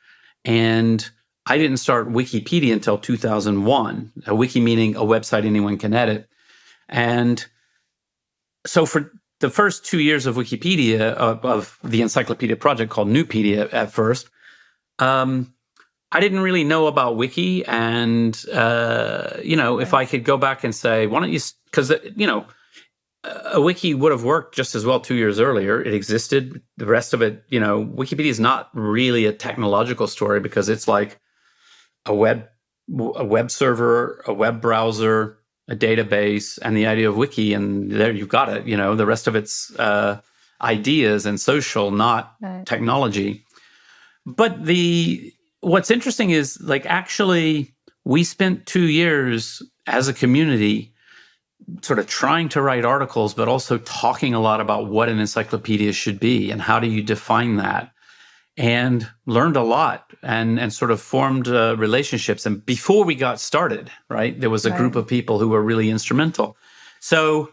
Speaker 1: and I didn't start Wikipedia until 2001. A wiki meaning a website anyone can edit. And so for the first 2 years of Wikipedia, of the encyclopedia project called Newpedia at first, I didn't really know about Wiki. And, if I could go back and say, why don't you, because, a wiki would have worked just as well 2 years earlier. It existed. The rest of it, Wikipedia is not really a technological story, because it's like a web server, a web browser, a database, and the idea of wiki, and there you've got it. The rest of it's ideas and social, not technology. But what's interesting is, like, actually, we spent 2 years as a community sort of trying to write articles, but also talking a lot about what an encyclopedia should be and how do you define that. and learned a lot and sort of formed relationships. And before we got started, right, there was a group of people who were really instrumental. So,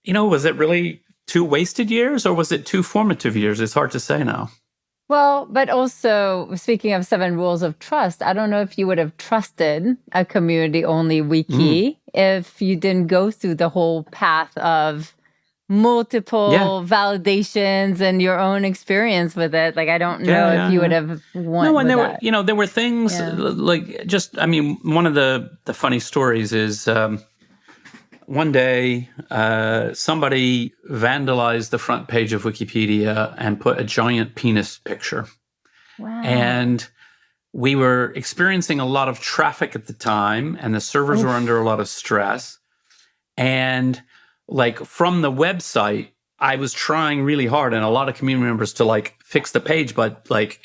Speaker 1: was it really 2 wasted years or was it 2 formative years? It's hard to say now.
Speaker 2: Well, but also, speaking of 7 rules of trust, I don't know if you would have trusted a community-only wiki if you didn't go through the whole path of multiple validations and your own experience with it. Like, I don't know if you would have won with that.
Speaker 1: There were things like one of the funny stories is one day somebody vandalized the front page of Wikipedia and put a giant penis picture.
Speaker 2: Wow.
Speaker 1: And we were experiencing a lot of traffic at the time, and the servers were under a lot of stress. And like from the website, I was trying really hard and a lot of community members to like fix the page, but like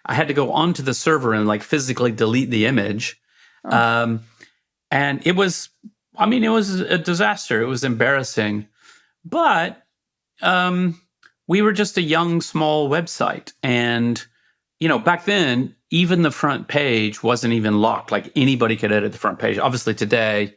Speaker 1: I had to go onto the server and like physically delete the image. And it was a disaster. It was embarrassing, but we were just a young, small website. And, back then, even the front page wasn't even locked. Like anybody could edit the front page. Obviously today,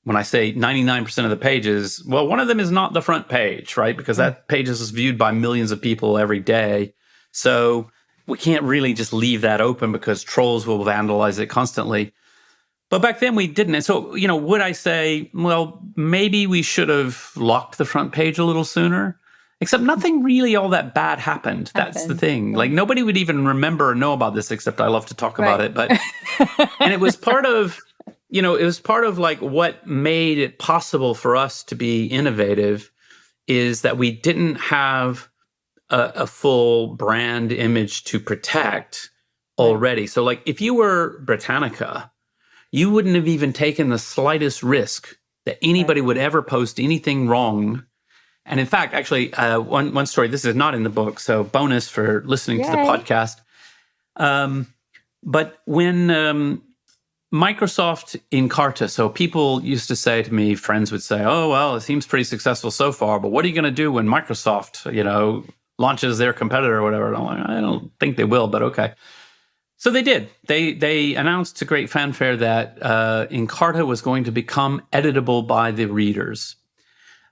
Speaker 1: when I say 99% of the pages, well, one of them is not the front page, right? Because that page is viewed by millions of people every day. So we can't really just leave that open because trolls will vandalize it constantly. But back then we didn't. And so, would I say, well, maybe we should have locked the front page a little sooner? Except nothing really all that bad happened. That's the thing. Like nobody would even remember or know about this, except I love to talk about it. But and it was part of like what made it possible for us to be innovative is that we didn't have a full brand image to protect already. So like if you were Britannica, you wouldn't have even taken the slightest risk that anybody would ever post anything wrong. And in fact, actually, one story, this is not in the book, so bonus for listening to the podcast. But when Microsoft Encarta, so people used to say to me, friends would say, oh, well, it seems pretty successful so far, but what are you going to do when Microsoft, launches their competitor or whatever? And I'm like, I don't think they will, but okay. So they did. They announced to great fanfare that Encarta was going to become editable by the readers.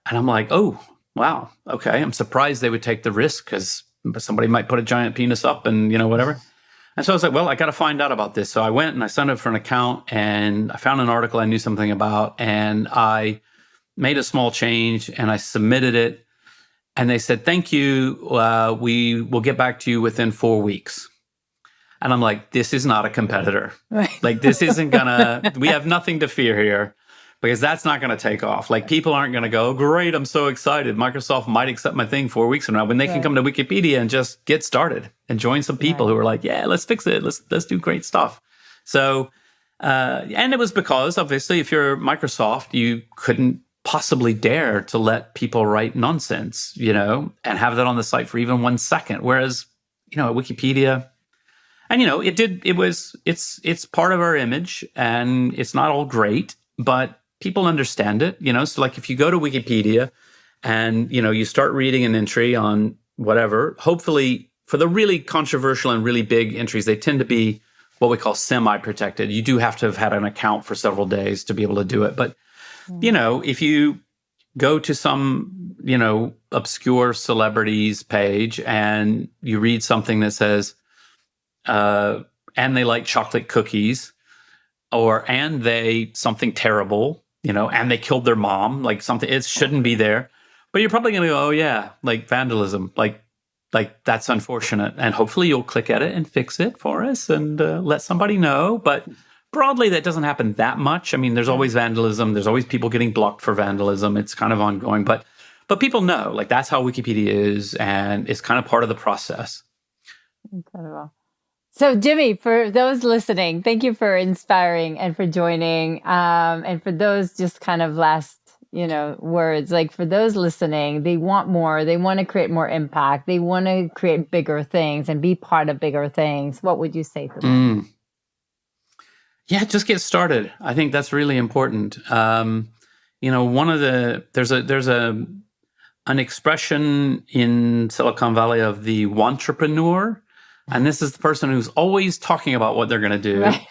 Speaker 1: And I'm like, oh, wow, okay. I'm surprised they would take the risk because somebody might put a giant penis up and, whatever. And so I was like, well, I got to find out about this. So I went and I signed up for an account and I found an article I knew something about and I made a small change and I submitted it. And they said, thank you. We will get back to you within 4 weeks. And I'm like, this is not a competitor.
Speaker 2: Right.
Speaker 1: Like, this isn't we have nothing to fear here because that's not going to take off. Like, people aren't going to go, great, I'm so excited. Microsoft might accept my thing 4 weeks from now when they can come to Wikipedia and just get started and join some people who are like, yeah, let's fix it. Let's do great stuff. So, and it was because obviously if you're Microsoft, you couldn't possibly dare to let people write nonsense, and have that on the site for even 1 second. Whereas, at Wikipedia, and it's part of our image and it's not all great, but people understand it, So like if you go to Wikipedia and, you start reading an entry on whatever, hopefully for the really controversial and really big entries, they tend to be what we call semi-protected. You do have to have had an account for several days to be able to do it. But, if you go to some, obscure celebrities page and you read something that says, and they like chocolate cookies, and they something terrible, and they killed their mom, like something, it shouldn't be there. But you're probably going to go, oh yeah, like vandalism, like that's unfortunate. And hopefully you'll click at it and fix it for us and let somebody know. But broadly, that doesn't happen that much. I mean, there's always vandalism. There's always people getting blocked for vandalism. It's kind of ongoing, but people know, like that's how Wikipedia is, and it's kind of part of the process.
Speaker 2: Incredible. So, Jimmy, for those listening, thank you for inspiring and for joining. And for those just kind of last, words, like for those listening, they want more, they want to create more impact. They want to create bigger things and be part of bigger things. What would you say to them?
Speaker 1: Yeah, just get started. I think that's really important. There's an expression in Silicon Valley of the wantrepreneur. And this is the person who's always talking about what they're going to do.
Speaker 2: Right.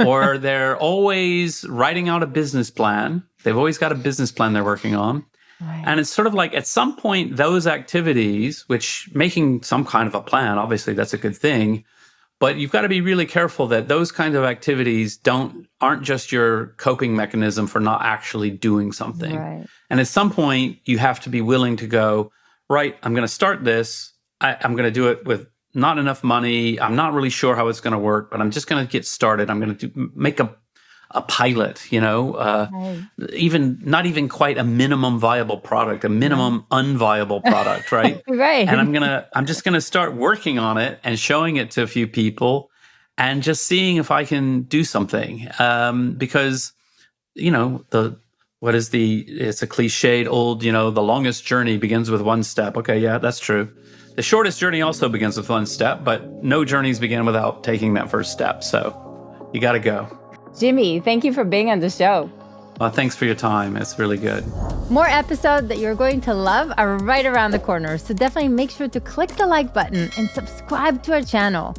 Speaker 1: Or they're always writing out a business plan. They've always got a business plan they're working on.
Speaker 2: Right.
Speaker 1: And it's sort of like at some point, those activities, which making some kind of a plan, obviously that's a good thing, but you've got to be really careful that those kinds of activities aren't just your coping mechanism for not actually doing something.
Speaker 2: Right.
Speaker 1: And at some point, you have to be willing to go, right, I'm going to start this. I'm going to do it with not enough money. I'm not really sure how it's going to work, but I'm just going to get started. I'm going to make a pilot,
Speaker 2: Right.
Speaker 1: not even quite a minimum viable product, a minimum unviable product, right?
Speaker 2: Right.
Speaker 1: And I'm just going to start working on it and showing it to a few people and just seeing if I can do something. Because, it's a cliched old, the longest journey begins with one step. Okay, yeah, that's true. The shortest journey also begins with one step, but no journeys begin without taking that first step. So you got to go.
Speaker 2: Jimmy, thank you for being on the show.
Speaker 1: Well, thanks for your time. It's really good.
Speaker 2: More episodes that you're going to love are right around the corner, so definitely make sure to click the like button and subscribe to our channel.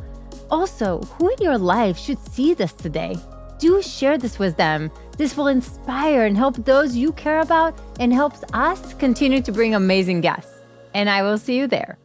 Speaker 2: Also, who in your life should see this today? Do share this with them. This will inspire and help those you care about and helps us continue to bring amazing guests. And I will see you there.